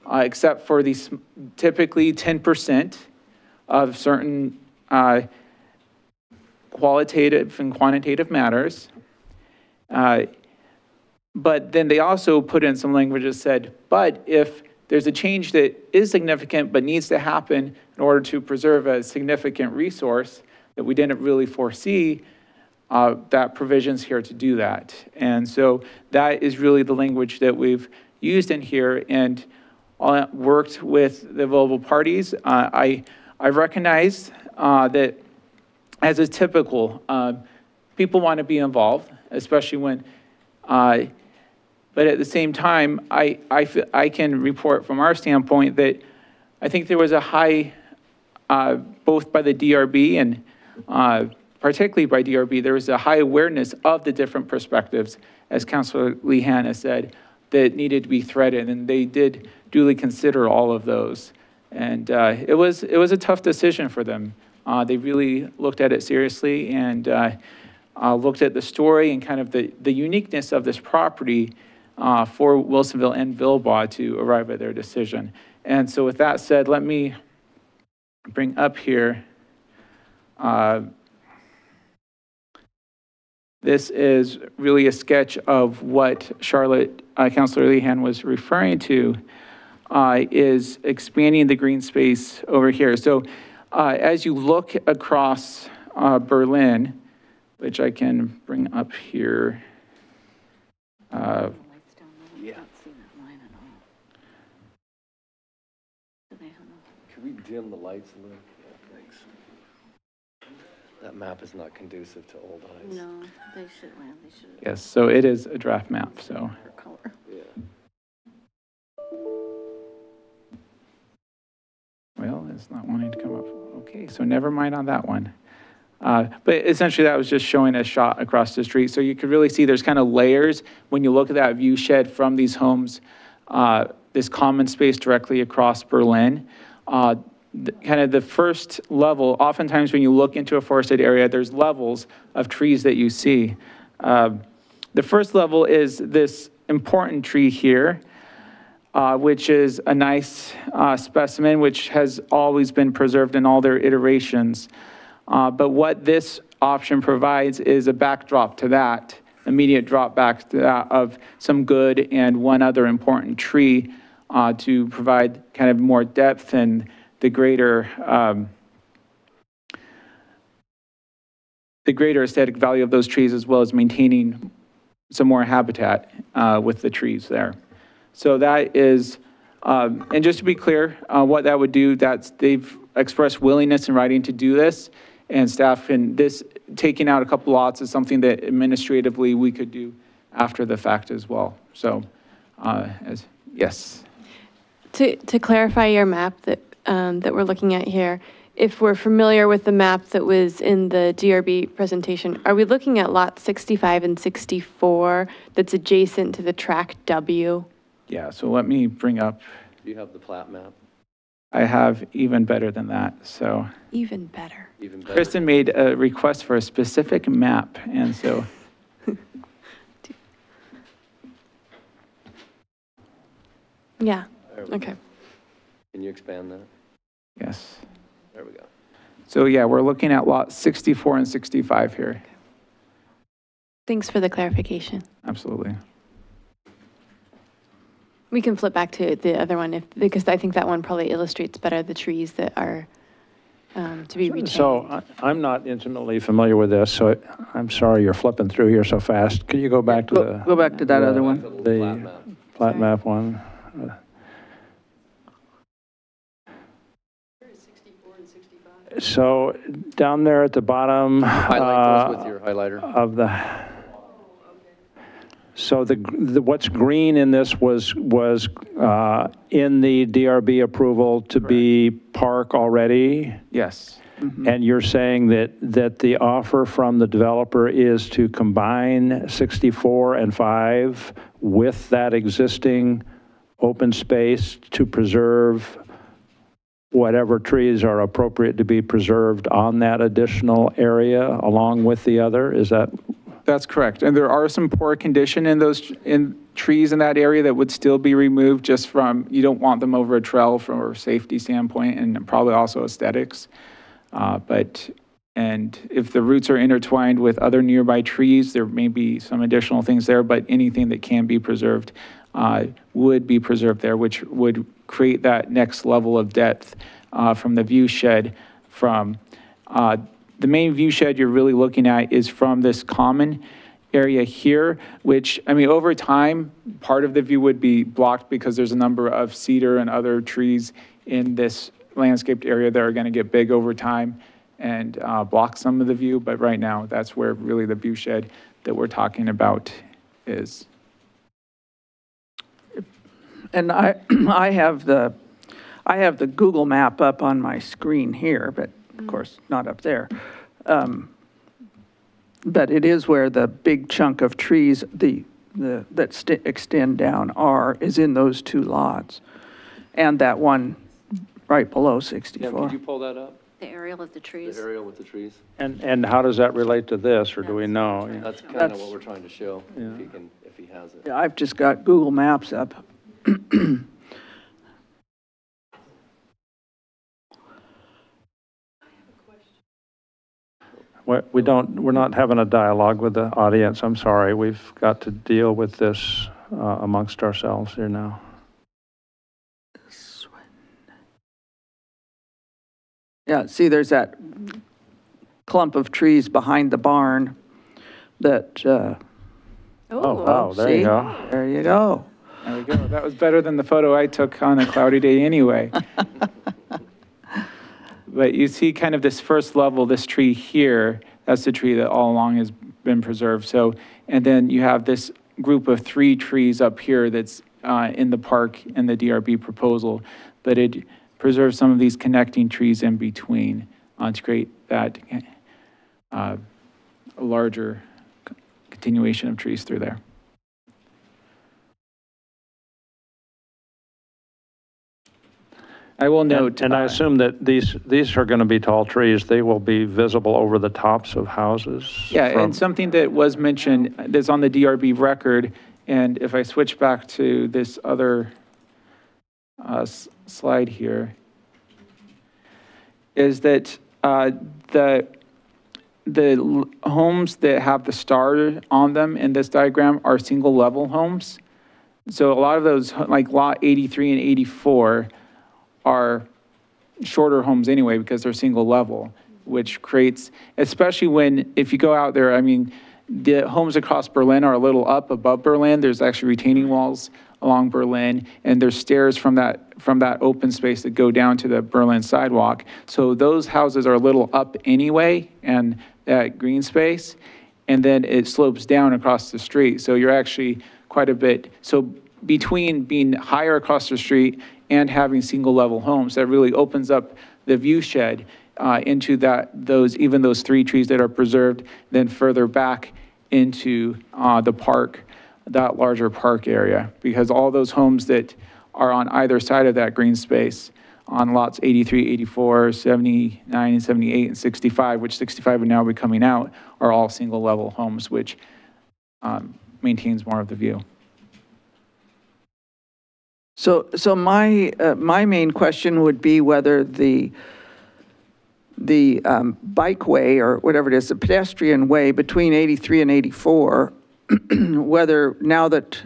except for these typically 10% of certain qualitative and quantitative matters. But then they also put in some language that said, but if there's a change that is significant but needs to happen in order to preserve a significant resource that we didn't really foresee, that provision's here to do that. And so that is really the language that we've used in here and worked with the available parties. I recognize that, as is typical, people want to be involved, especially when, but at the same time, I can report from our standpoint that I think there was a high, both by the DRB and particularly by DRB, there was a high awareness of the different perspectives, as Councilor Lehan has said, that needed to be threaded, and they did duly consider all of those. And it was a tough decision for them. They really looked at it seriously and looked at the story and kind of the uniqueness of this property for Wilsonville and Villebois to arrive at their decision. And so with that said, let me bring up here. This is really a sketch of what Charlotte, Councilor Lehan was referring to, is expanding the green space over here. So as you look across Berlin, which I can bring up here. Yeah. Can we dim the lights a little? Yeah, thanks. That map is not conducive to old eyes. No, they should. Yes, so it is a draft map, so. Yeah. Well, it's not wanting to come up. Okay, so never mind on that one. But essentially that was just showing a shot across the street. So you could really see there's kind of layers when you look at that view shed from these homes, this common space directly across Berlin. Kind of the first level, oftentimes when you look into a forested area, there's levels of trees that you see. The first level is this important tree here, which is a nice specimen, which has always been preserved in all their iterations. But what this option provides is a backdrop to that, immediate drop back to that of some good and one other important tree to provide kind of more depth and the greater aesthetic value of those trees, as well as maintaining some more habitat with the trees there. So that is, and just to be clear, what that would do, they've expressed willingness in writing to do this, and staff can, this taking out a couple lots is something that administratively we could do after the fact as well. So, yes. To clarify your map that we're looking at here, if we're familiar with the map that was in the DRB presentation, are we looking at lot 65 and 64 that's adjacent to the track W? Yeah, so let me bring up. Do you have the plat map? I have even better than that, so. Even better. Even better. Kristen made a request for a specific map, and so. Yeah, There we okay. go. Can you expand that? Yes. There we go. So yeah, we're looking at lot 64 and 65 here. Thanks for the clarification. Absolutely. We can flip back to the other one because I think that one probably illustrates better the trees that are to be retained. So I'm not intimately familiar with this, so I'm sorry you're flipping through here so fast. Could you go back to the... Go back to that other one. The plat map one. So down there at the bottom Highlight those with your highlighter. of the, so the what's green in this was in the DRB approval to be park already? Yes. And you're saying that the offer from the developer is to combine 64 and 5 with that existing open space to preserve whatever trees are appropriate to be preserved on that additional area along with the other? Is that? That's correct. And there are some poor condition in those trees in that area that would still be removed just from, you don't want them over a trail from a safety standpoint and probably also aesthetics. And if the roots are intertwined with other nearby trees, there may be some additional things there, but anything that can be preserved would be preserved there, which would create that next level of depth from the view shed. From the main view shed you're really looking at is from this common area here, which, I mean, over time, part of the view would be blocked because there's a number of cedar and other trees in this landscaped area that are going to get big over time and block some of the view. But right now, that's where really the view shed that we're talking about is. And I have the Google map up on my screen here, but of course not up there. But it is where the big chunk of trees that extend down is in those two lots, and that one right below 64. Yeah, could you pull that up? The aerial of the trees. The aerial with the trees. And how does that relate to this, or do we know? That's kind of what we're trying to show, if he has it. Yeah, I've just got Google Maps up. We're not having a dialogue with the audience. I'm sorry. We've got to deal with this amongst ourselves here now. Yeah, see, there's that clump of trees behind the barn that, oh, wow, there you go. There you go. There we go. That was better than the photo I took on a cloudy day anyway. But you see kind of this first level, this tree here, that's the tree that all along has been preserved. So, and then you have this group of 3 trees up here that's in the park in the DRB proposal, but it preserves some of these connecting trees in between to create that larger continuation of trees through there. I will note. And I assume that these are going to be tall trees. They will be visible over the tops of houses. Yeah, and something that was mentioned that's on the DRB record, and if I switch back to this other slide here, is that the homes that have the star on them in this diagram are single level homes. So a lot of those, like lot 83 and 84, are shorter homes anyway because they're single level, which creates, especially if you go out there, I mean, the homes across Berlin are a little up above Berlin. There's actually retaining walls along Berlin, and there's stairs from that open space that go down to the Berlin sidewalk. So those houses are a little up anyway, and that green space, and then it slopes down across the street. So you're actually quite a bit, so between being higher across the street and having single-level homes, that really opens up the view shed into those 3 trees that are preserved, then further back into the park, that larger park area, because all those homes that are on either side of that green space on lots 83, 84, 79, 78, and 65, which 65 are now be coming out, are all single-level homes, which maintains more of the view. So my main question would be whether the bikeway, or whatever it is, the pedestrian way between 83 and 84, whether now that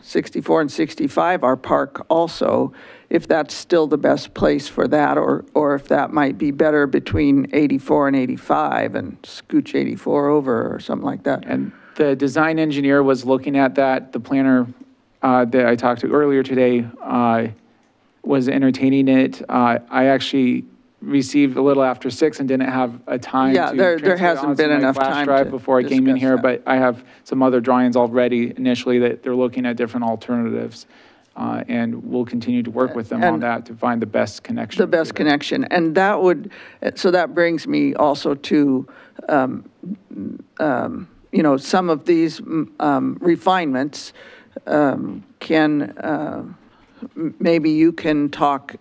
64 and 65 are park also, if that's still the best place for that, or if that might be better between 84 and 85 and scooch 84 over or something like that. And the design engineer was looking at that. The planner that I talked to earlier today was entertaining it. I actually received a little after 6 and didn't have a time Yeah, to there transfer it hasn't onto been my enough flash time drive to before I came in discuss here, that. but I have some other drawings already initially that they're looking at different alternatives. And we'll continue to work with them on that to find the best connection. The best connection. And that would, so that brings me also to, you know, some of these refinements can, maybe you can talk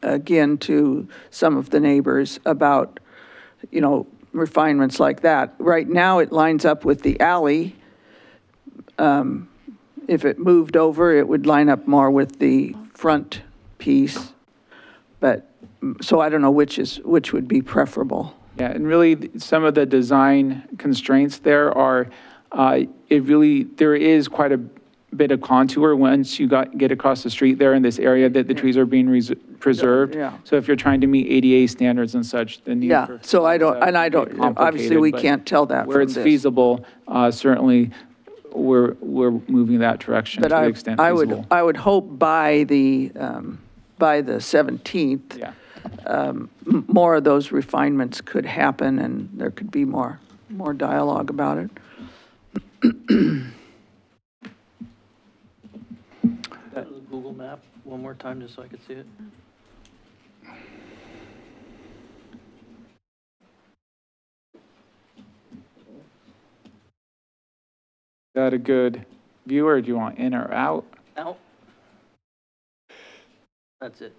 again to some of the neighbors about, you know, refinements like that. Right now, it lines up with the alley. If it moved over, it would line up more with the front piece. But, so I don't know which would be preferable. Yeah, and really some of the design constraints there are, there is quite a bit of contour once you get across the street there in this area that the trees are being preserved. Yeah. So if you're trying to meet ADA standards and such, the need Yeah, for. so I don't, obviously we but can't tell that where from it's this. feasible, certainly we're moving that direction to But the extent I feasible. would hope by the 17th, Yeah. More of those refinements could happen and there could be more dialogue about it. Google map one more time just so I could see it. Is that a good view, or do you want in or out? Out. That's it.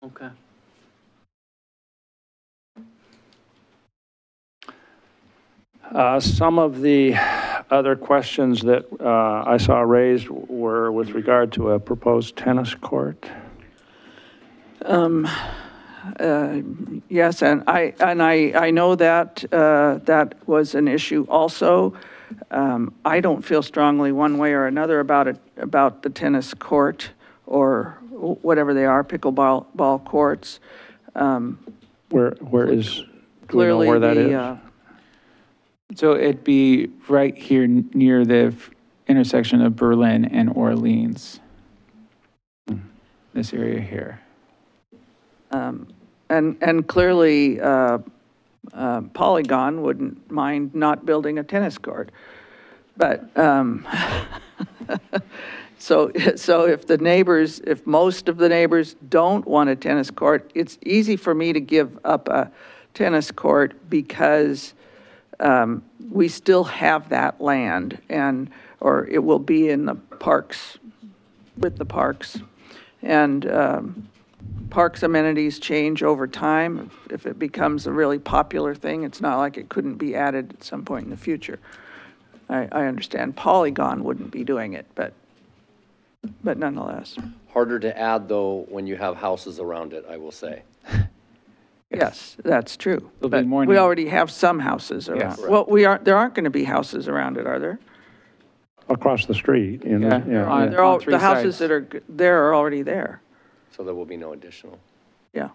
Okay. Some of the other questions that I saw raised were with regard to a proposed tennis court. Yes, and I know that that was an issue also. I don't feel strongly one way or another about the tennis court or whatever they are, pickleball courts. Where is, do we know Clearly where that is? So it'd be right here near the intersection of Berlin and Orleans. This area here. And clearly, Polygon wouldn't mind not building a tennis court. But, so if most of the neighbors don't want a tennis court, it's easy for me to give up a tennis court because we still have that land or it will be in the parks, with the parks. And parks amenities change over time. If it becomes a really popular thing, it's not like it couldn't be added at some point in the future. I understand Polygon wouldn't be doing it, but nonetheless. Harder to add, though, when you have houses around it, I will say. Yes, that's true. There'll be But more we need. already have some houses around. Yes. Well, there aren't going to be houses around it, are there? Across the street. In Yeah, yeah. on- They're all, three the houses sides. that are there are already there. So there will be no additional. Yeah.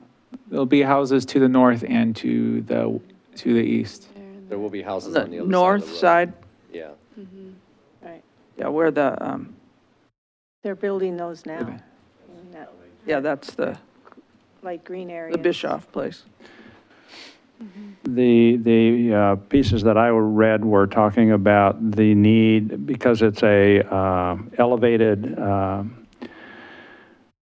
There'll be houses to the north and to the east. There will be houses The on the other north side of the road. side, Yeah. Right. yeah, where the, They're building those now. yeah, that's the, light green area. The Bischoff place. The pieces that I read were talking about the need, because it's a elevated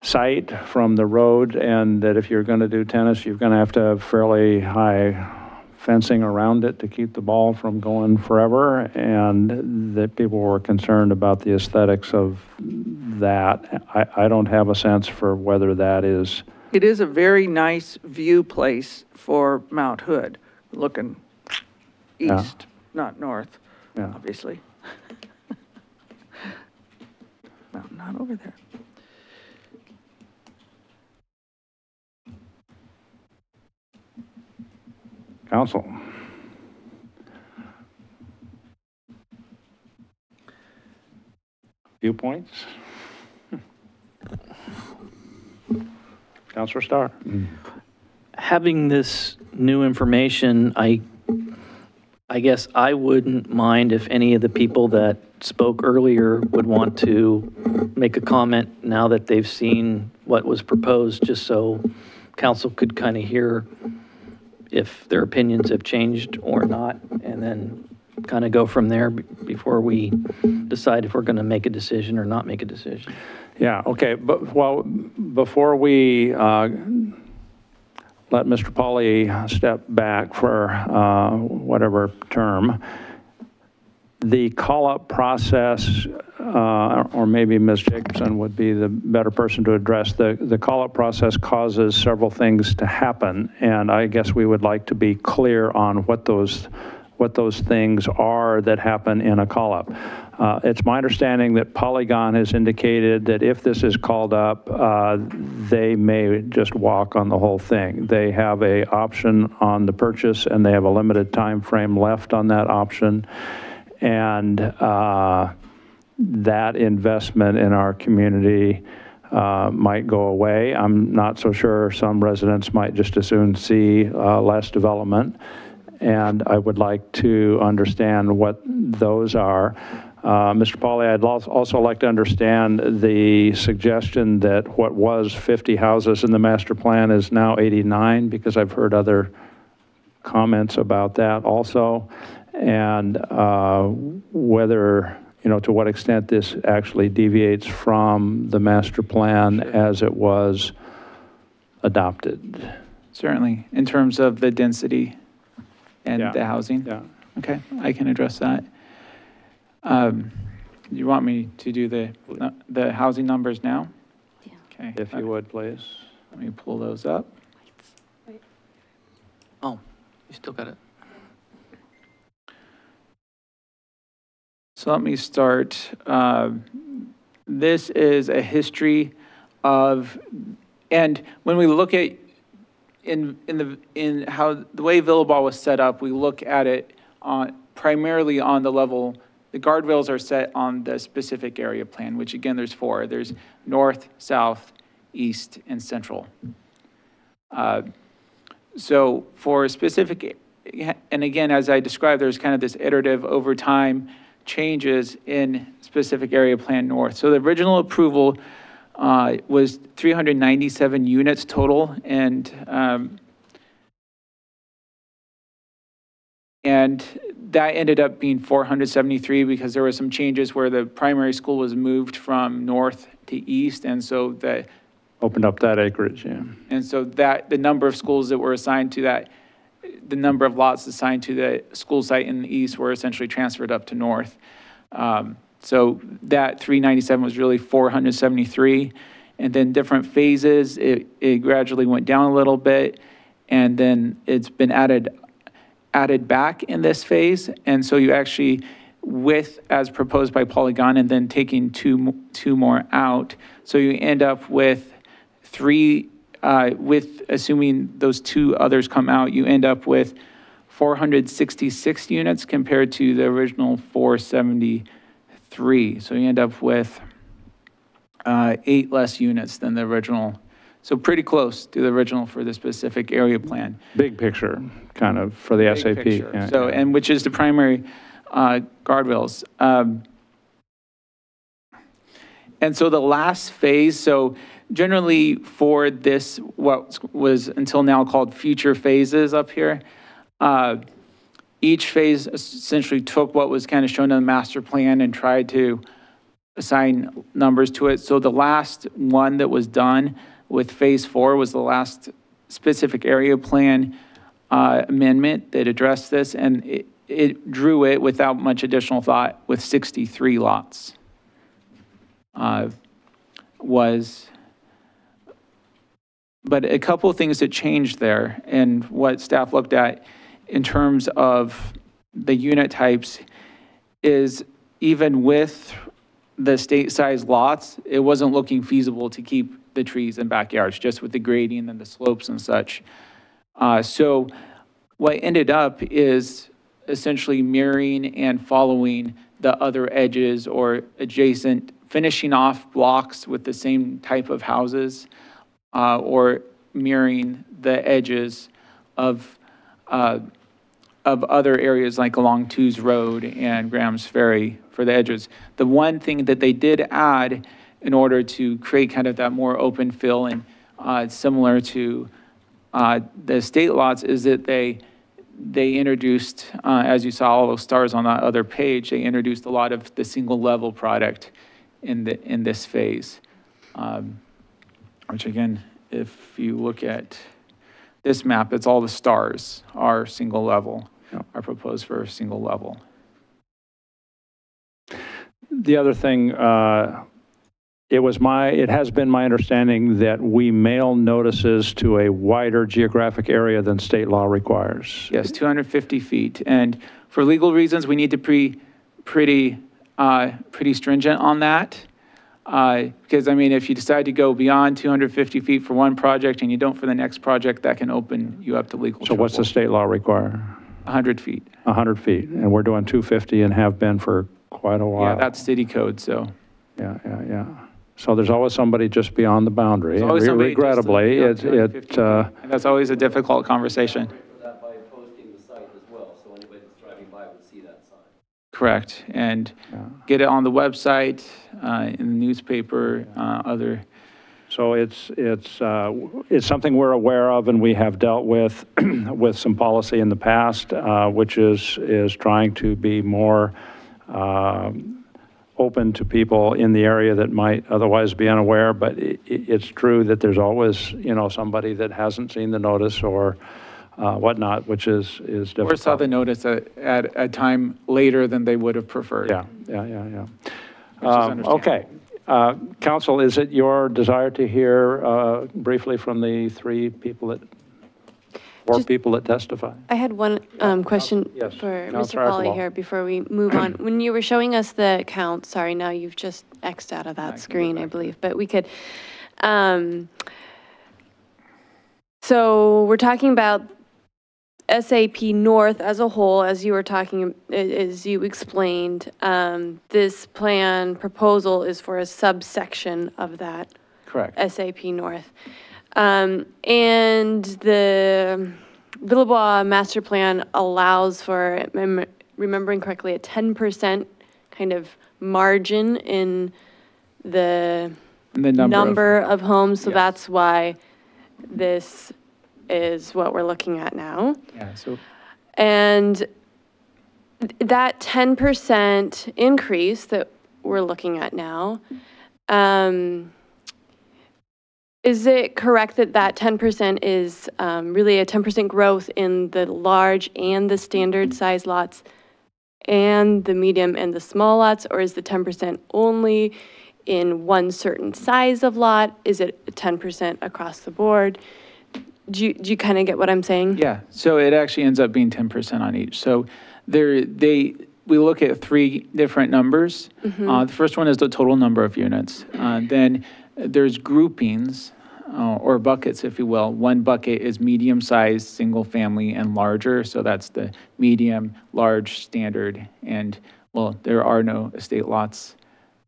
site from the road, and that if you're going to do tennis, you're going to have to have fairly high fencing around it to keep the ball from going forever, and that people were concerned about the aesthetics of that. I don't have a sense for whether that is. It is a very nice view place for Mount Hood, looking east, not north, obviously. No, not over there. Council. Viewpoints? Councilor Starr. Having this new information, I guess I wouldn't mind if any of the people that spoke earlier would want to make a comment now that they've seen what was proposed, just so council could kind of hear if their opinions have changed or not, and then kind of go from there before we decide if we're going to make a decision or not make a decision. Yeah, okay, but well, before we let Mr. Pauly step back for whatever term, the call-up process, or maybe Ms. Jacobson would be the better person to address, the call-up process causes several things to happen, and I guess we would like to be clear on what those things are that happen in a call-up. It's my understanding that Polygon has indicated that if this is called up, they may just walk on the whole thing. They have an option on the purchase, and they have a limited time frame left on that option. And that investment in our community might go away. I'm not so sure. Some residents might just as soon see less development. And I would like to understand what those are. Mr. Pauly, I'd also like to understand the suggestion that what was 50 houses in the master plan is now 89, because I've heard other comments about that also. And whether, to what extent this actually deviates from the master plan as it was adopted. Certainly, in terms of the density and the housing? Yeah. Okay, I can address that. You want me to do the housing numbers now? Yeah. Okay. If you would, please. Let me pull those up. Oh, you still got it. So let me start. This is a history of, and when we look at in how the way Villabal was set up, we look at it on primarily on the level. The guardrails are set on the specific area plan, which again, there's 4. There's north, south, east, and central. So for specific, and again, as I described, there's kind of this iterative over time changes in specific area plan north. So the original approval was 397 units total, and that ended up being 473 because there were some changes where the primary school was moved from north to east, and so that opened up that acreage, yeah. And so that the number of schools that were assigned to that, the number of lots assigned to the school site in the east were essentially transferred up to north. So that 397 was really 473, and then different phases, it gradually went down a little bit, and then it's been added back in this phase. And so you actually, with as proposed by Polygon, and then taking two more out, so you end up with 3, with assuming those 2 others come out, you end up with 466 units compared to the original 473. So you end up with 8 less units than the original. So pretty close to the original for the specific area plan. Big picture, kind of, for the SAP. Yeah, so, yeah. And which is the primary guardrails. And so the last phase, so generally for this, what was until now called future phases up here, each phase essentially took what was kind of shown in the master plan and tried to assign numbers to it. So the last one that was done with phase 4 was the last specific area plan amendment that addressed this, and it drew it without much additional thought with 63 lots. But a couple of things that changed there and what staff looked at in terms of the unit types is even with the state-sized lots, it wasn't looking feasible to keep the trees in backyards, just with the grading and the slopes and such. So what ended up is essentially mirroring and following the other edges or adjacent, finishing off blocks with the same type of houses, or mirroring the edges of other areas like along Tews Road and Graham's Ferry for the edges. The one thing that they did add in order to create kind of that more open fill and similar to the state lots is that they introduced, as you saw all those stars on that other page, they introduced a lot of the single level product in this phase, which again, if you look at this map, it's all the stars are single level, are proposed for a single level. The other thing, it has been my understanding that we mail notices to a wider geographic area than state law requires. Yes, 250 feet. And for legal reasons, we need to be pretty stringent on that. Because I mean, if you decide to go beyond 250 feet for one project and you don't for the next project, that can open you up to legal trouble. What's the state law require? 100 feet. 100 feet, and we're doing 250 and have been for quite a while. Yeah, that's city code, so. Yeah. So there's always somebody just beyond the boundary. There's always somebody regrettably, and that's always a difficult conversation. Correct, and get it on the website, in the newspaper, other. So it's something we're aware of and we have dealt with with some policy in the past, which is trying to be more open to people in the area that might otherwise be unaware. But it's true that there's always, somebody that hasn't seen the notice or whatnot, which is difficult. Or saw the notice at a time later than they would have preferred. Yeah. Okay. Council, is it your desire to hear briefly from the four people that testify? I had one question for Mr. Pauly here before we move on. When you were showing us the count, sorry, now you've just X'd out of that screen, I believe, but we could. So we're talking about SAP North as a whole, as you were talking, as you explained. This plan proposal is for a subsection of that. Correct. SAP North. And the Villebois master plan allows for, remembering correctly, a 10% kind of margin in the number of homes. So that's why this is what we're looking at now. Yeah. So. And that 10% increase that we're looking at now, is it correct that that 10% is really a 10% growth in the large and the standard size lots and the medium and the small lots, or is the 10% only in one certain size of lot? Is it 10% across the board? Do you kind of get what I'm saying? Yeah, so it actually ends up being 10% on each. So we look at three different numbers. The first one is the total number of units. Then there's groupings or buckets, if you will. One bucket is medium-sized, single-family, and larger. So that's the medium, large, standard, and, well, there are no estate lots.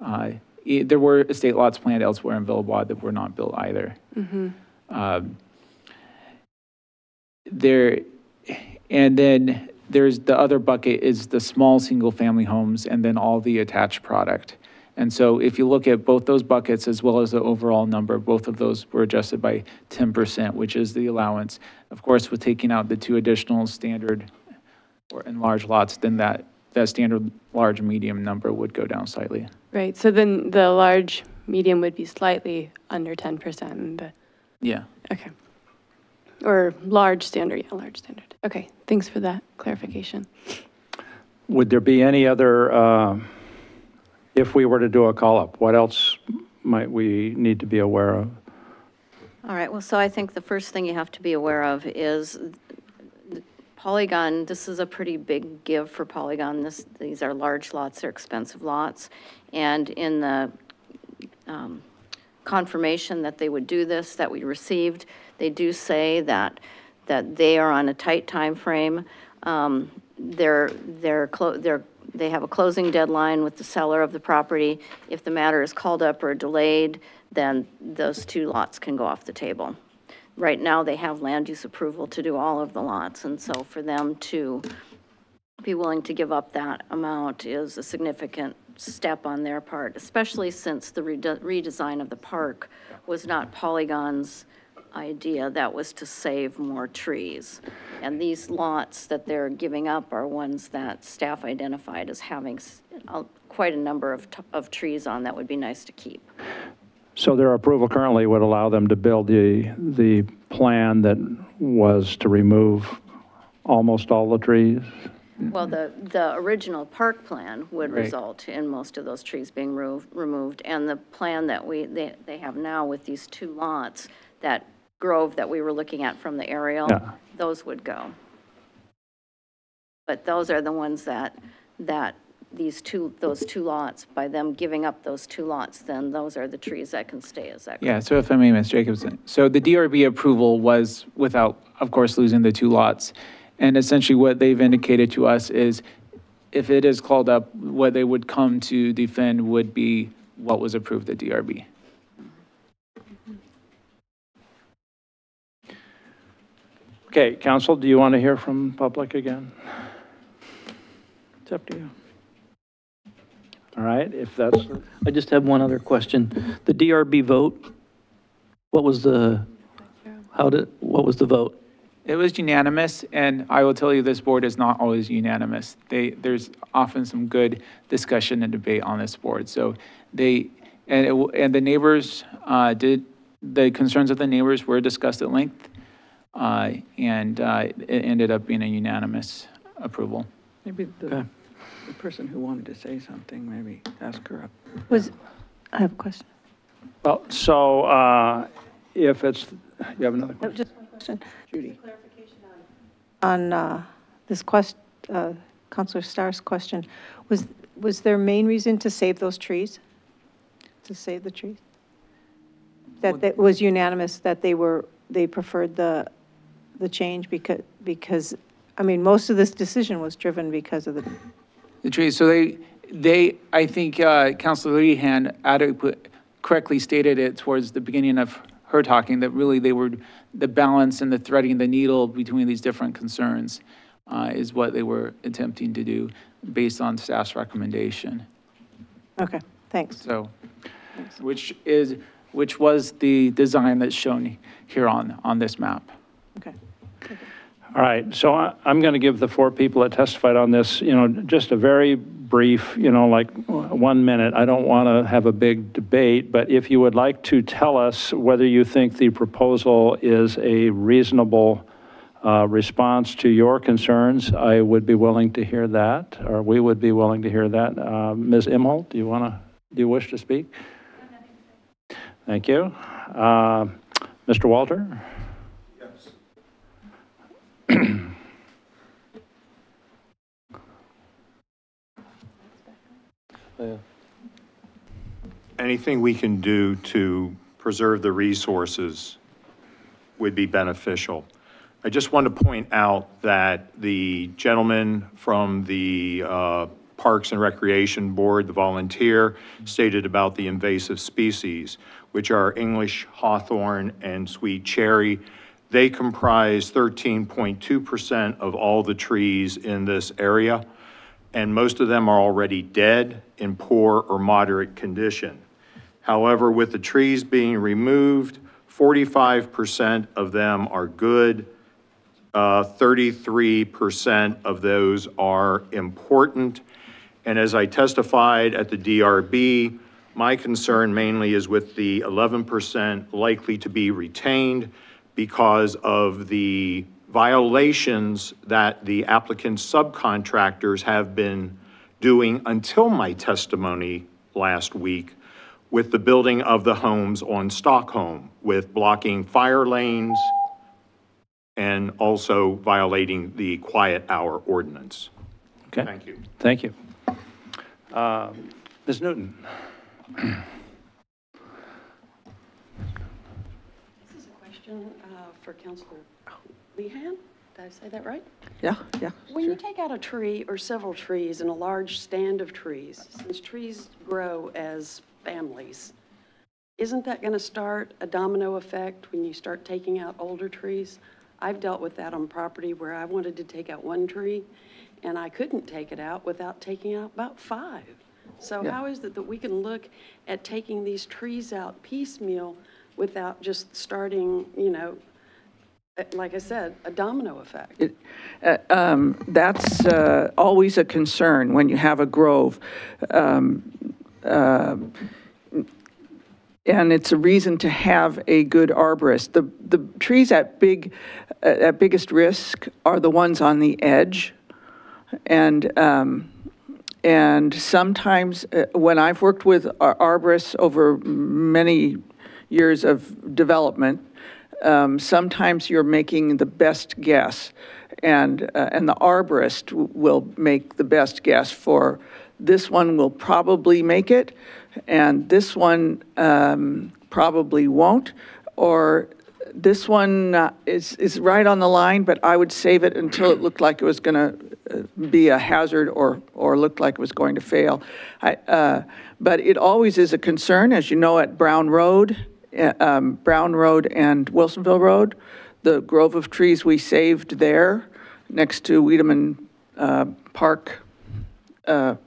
There were estate lots planned elsewhere in Villebois that were not built either. And then there's the other bucket is the small single-family homes and then all the attached product. And so if you look at both those buckets as well as the overall number, both of those were adjusted by 10%, which is the allowance. Of course, with taking out the 2 additional standard or in large lots, then that standard large medium number would go down slightly. Right, so then the large medium would be slightly under 10%. And Yeah. okay. Or large standard, yeah, large standard. Okay, thanks for that clarification. Would there be any other, if we were to do a call-up, what else might we need to be aware of? All right, well, so I think the first thing you have to be aware of is Polygon. This is a pretty big give for Polygon. These are large lots, they're expensive lots. And in the confirmation that they would do this, that we received, they do say that they are on a tight time frame. They have a closing deadline with the seller of the property. If the matter is called up or delayed, then those 2 lots can go off the table. Right now, they have land use approval to do all of the lots, and so for them to be willing to give up that amount is a significant step on their part, especially since the redesign of the park was not Polygon's idea. That was to save more trees. And these lots that they're giving up are ones that staff identified as having quite a number of trees on that would be nice to keep. So their approval currently would allow them to build the plan that was to remove almost all the trees? Well, the original park plan would Right. result in most of those trees being removed. And the plan that they have now with these 2 lots, that grove that we were looking at from the aerial, Yeah. those would go. But those are the ones that those 2 lots, by them giving up those 2 lots, then those are the trees that can stay as that. Yeah, so if I may, Ms. Jacobson. So the DRB approval was without, of course, losing the 2 lots. And essentially what they've indicated to us is if it is called up, what they would come to defend would be what was approved at DRB. Okay, council, do you want to hear from public again? It's up to you. All right, if that's, I just have one other question. The DRB vote, what was the vote? It was unanimous, and I will tell you, this board is not always unanimous. There's often some good discussion and debate on this board. So the neighbors the concerns of the neighbors were discussed at length, and it ended up being a unanimous approval. Maybe the person who wanted to say something, maybe ask her up. I have a question. well, so if it's, you have another question? Just one question. Judy. On this Councilor Starr's question, was their main reason to save those trees? To save the trees? That was unanimous, that they preferred the change because, I mean, most of this decision was driven because of The trees, so I think Councilor Lehan correctly stated it towards the beginning of her talking, that really they were, the balance and the threading the needle between these different concerns is what they were attempting to do based on staff's recommendation. Okay, thanks. So, which was the design that's shown here on this map. Okay. All right, so I'm going to give the 4 people that testified on this, just a very brief, like 1 minute. I don't want to have a big debate, but if you would like to tell us whether you think the proposal is a reasonable response to your concerns, I would be willing to hear that, or we would be willing to hear that. Ms. Imholt, do you wish to speak? Thank you. Mr. Walter? Anything we can do to preserve the resources would be beneficial. I just want to point out that the gentleman from the Parks and Recreation Board, the volunteer, stated about the invasive species, which are English hawthorn and sweet cherry. They comprise 13.2% of all the trees in this area. and most of them are already dead, in poor or moderate condition. However, with the trees being removed, 45% of them are good, 33% of those are important. And as I testified at the DRB, my concern mainly is with the 11% likely to be retained because of the violations that the applicant's subcontractors have been doing until my testimony last week with the building of the homes on Stockholm, with blocking fire lanes and also violating the quiet hour ordinance. Okay. Thank you. Thank you. Ms. Newton. This is a question for Councilor Lehan. Did I say that right? Yeah. When you take out a tree or several trees in a large stand of trees, since trees grow as families, isn't that going to start a domino effect when you start taking out older trees? I've dealt with that on property where I wanted to take out one tree and I couldn't take it out without taking out about 5. So Yeah. how is it that we can look at taking these trees out piecemeal without just starting, like I said, a domino effect? That's always a concern when you have a grove. And it's a reason to have a good arborist. The trees at biggest risk are the ones on the edge. And sometimes when I've worked with arborists over many years of development, sometimes you're making the best guess, and the arborist will make the best guess for this one will probably make it, and this one probably won't, or this one is right on the line, but I would save it until it looked like it was going to be a hazard or looked like it was going to fail. But it always is a concern, as you know, at Brown Road and Wilsonville Road, the grove of trees we saved there next to Wiedemann Park. I'm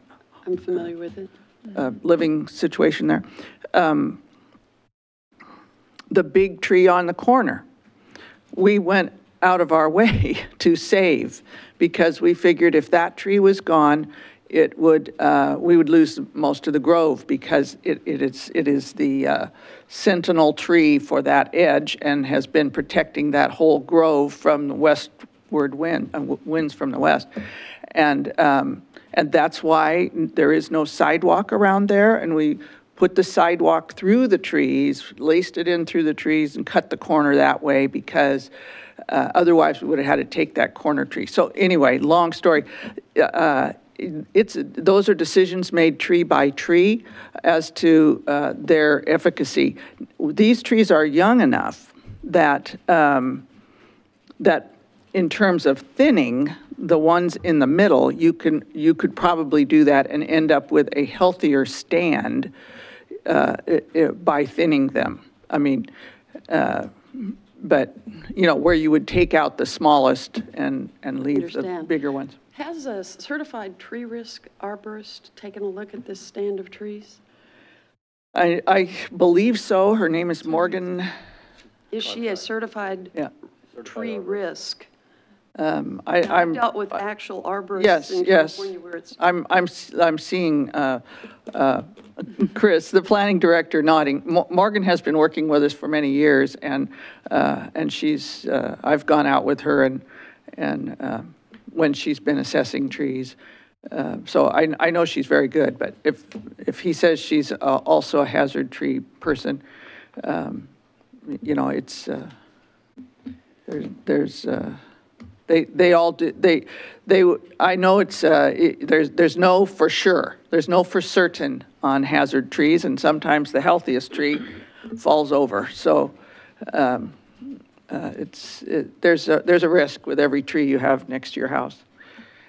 familiar with it. Living situation there. The big tree on the corner, we went out of our way to save because we figured if that tree was gone, it would we would lose most of the grove because it is the sentinel tree for that edge and has been protecting that whole grove from the westward winds from the west, and that's why there is no sidewalk around there, and we put the sidewalk through the trees, laced it in through the trees, and cut the corner that way because otherwise we would have had to take that corner tree. So anyway, long story. Those are decisions made tree by tree as to their efficacy. These trees are young enough that that in terms of thinning, the ones in the middle, you could probably do that and end up with a healthier stand by thinning them. I mean, but where you would take out the smallest and leave the bigger ones. Has a certified tree risk arborist taken a look at this stand of trees? I believe so. Her name is Morgan. Is she a certified tree risk? I've dealt with actual arborists yes, in yes. California where it's... I'm seeing Chris, the planning director, nodding. Morgan has been working with us for many years, and she's I've gone out with her and when she's been assessing trees. So I know she's very good, but if he says she's also a hazard tree person, it's they all do, I know it's, there's no for sure, there's no for certain on hazard trees, and sometimes the healthiest tree falls over. So there's a risk with every tree you have next to your house.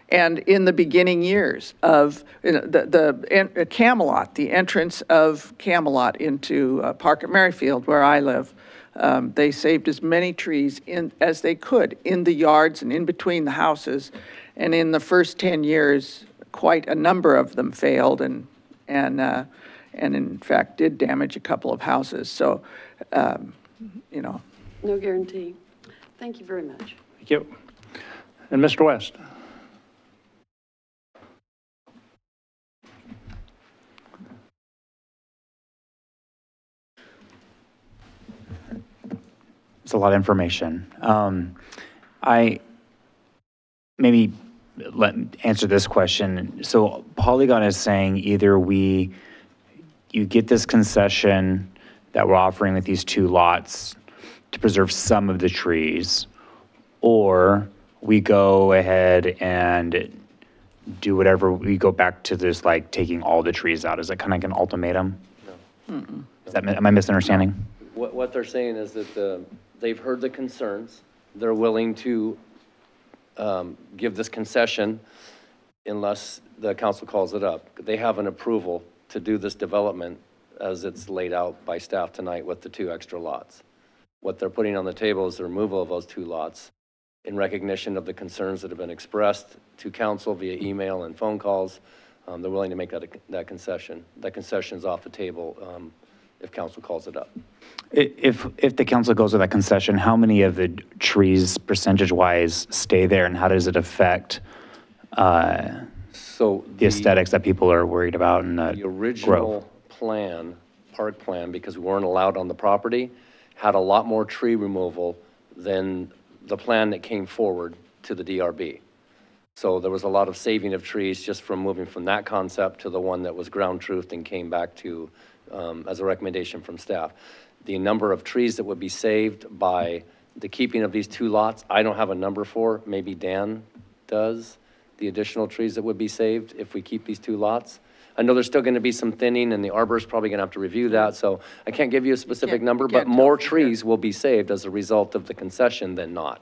And in the beginning years of the Camelot, the entrance of Camelot into Park at Merrifield, where I live, they saved as many trees as they could in the yards and in between the houses. And in the first 10 years, quite a number of them failed and in fact did damage a couple of houses. So, you know. No guarantee. Thank you very much. Thank you. And Mr. West. It's a lot of information. I maybe answer this question. So Polygon is saying either you get this concession that we're offering with these 2 lots to preserve some of the trees, or we go ahead and do whatever, we go back to this, like taking all the trees out. Is that kind of like an ultimatum? No. Is that, am I misunderstanding? What they're saying is that they've heard the concerns. They're willing to give this concession unless the council calls it up. They have an approval to do this development as it's laid out by staff tonight with the 2 extra lots. What they're putting on the table is the removal of those 2 lots in recognition of the concerns that have been expressed to council via email and phone calls. They're willing to make that concession. That concession is off the table if council calls it up. If the council goes with that concession, how many of the trees percentage-wise stay there, and how does it affect the aesthetics that people are worried about and the original growth? plan, park plan, because we weren't allowed on the property, had a lot more tree removal than the plan that came forward to the DRB. So there was a lot of saving of trees just from moving from that concept to the one that was ground truthed and came back to as a recommendation from staff. The number of trees that would be saved by the keeping of these 2 lots, I don't have a number for, maybe Dan does, the additional trees that would be saved if we keep these 2 lots. I know there's still going to be some thinning, and the arbor's probably going to have to review that, so I can't give you a specific number, but more trees will be saved as a result of the concession than not.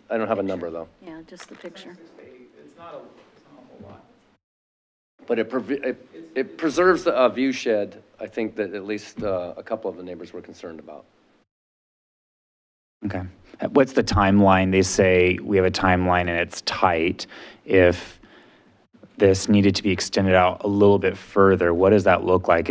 I don't have a number, though. Yeah, just the picture. It's not a whole lot. But it preserves the view shed, I think, that at least a couple of the neighbors were concerned about. Okay. What's the timeline? They say we have a timeline and it's tight. If this needed to be extended out a little bit further, what does that look like?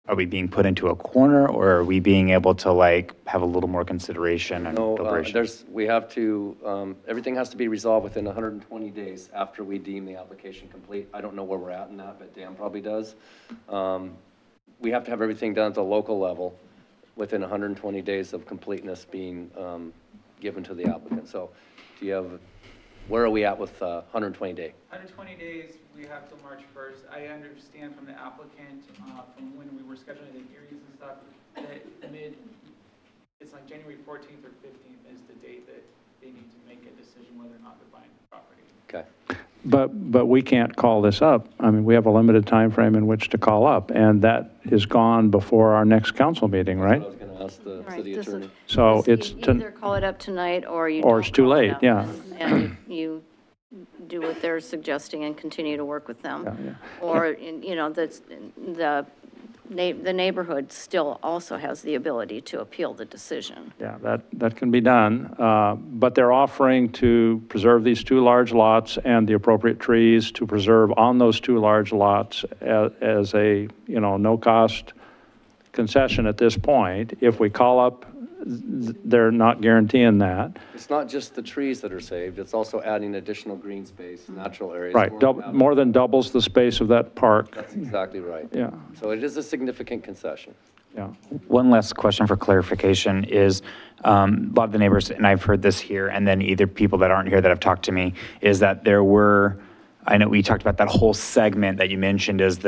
Are we being put into a corner, or are we being able to like have a little more consideration and deliberation? We have to, everything has to be resolved within 120 days after we deem the application complete. I don't know where we're at in that, but Dan probably does. We have to have everything done at the local level within 120 days of completeness being given to the applicant. So do you have, where are we at with 120 day? 120 days, we have till March 1st. I understand from the applicant, from when we were scheduling the hearings and stuff, that it's like January 14th or 15th is the date that they need to make a decision whether or not they're buying the property. Okay. But we can't call this up. I mean, we have a limited time frame in which to call up, and that is gone before our next council meeting, right? I was going to ask the Right, city this is- attorney. So You it's either call it up tonight or you or don't it's too call it late, up, yeah. And you do what they're suggesting and continue to work with them. Yeah. Or, you know, the neighborhood still also has the ability to appeal the decision. Yeah, that can be done, but they're offering to preserve these 2 large lots and the appropriate trees to preserve on those 2 large lots as a, you know, no-cost concession at this point. If we call up, they're not guaranteeing that. It's not just the trees that are saved, it's also adding additional green space, natural areas. Right, more than doubles the space of that park. That's exactly right. Yeah. So it is a significant concession. Yeah. One last question for clarification is, a lot of the neighbors, and I've heard this here, and then either people that aren't here that have talked to me, is that there were, I know we talked about that whole segment that you mentioned as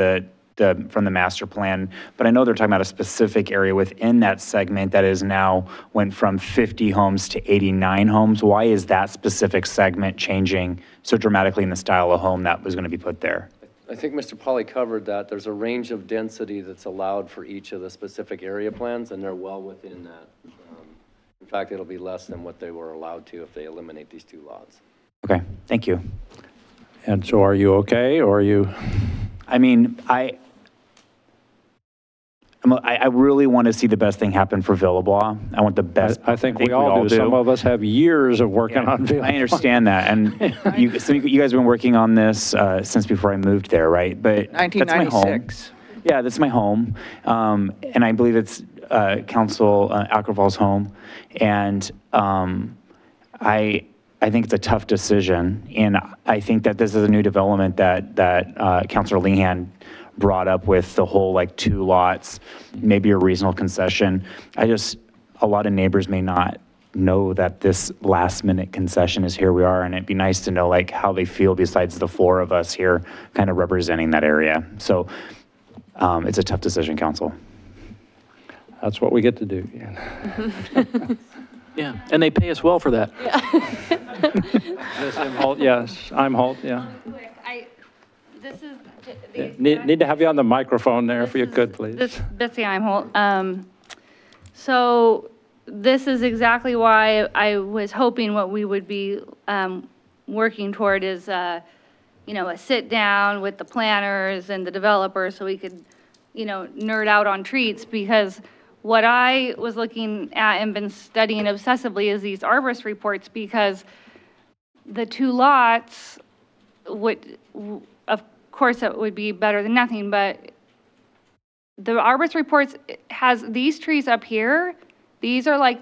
from the master plan, but I know they're talking about a specific area within that segment that is now went from 50 homes to 89 homes. Why is that specific segment changing so dramatically in the style of home that was going to be put there? I think Mr. Polly covered that. There's a range of density that's allowed for each of the specific area plans, and they're well within that. In fact, it'll be less than what they were allowed to if they eliminate these 2 lots. Okay, thank you. And so are you okay, or are you? I mean, I really want to see the best thing happen for Villebois. I want the best. I think we all do. Some of us have years of working on Villebois. I understand that. And you guys have been working on this since before I moved there, right? But 1996. Yeah, that's my home. And I believe it's Council Ackervall's home. And I think it's a tough decision. And I think that this is a new development that Councilor Lehan brought up with the whole like 2 lots, maybe a reasonable concession. A lot of neighbors may not know that this last minute concession is here we are, and it'd be nice to know like how they feel besides the 4 of us here kind of representing that area. So it's a tough decision, Council. That's what we get to do. Yeah, and they pay us well for that. Ms. M. Holt, yes, I'm Holt, yeah. This is Need to have you on the microphone there if you could, please. This Betsy Imholt. So this is exactly why I was hoping what we would be working toward is, a sit down with the planners and the developers so we could, nerd out on treats, because what I was looking at and been studying obsessively is these arborist reports, because the 2 lots would, of course, it would be better than nothing, but the arborist reports has these trees up here. These are like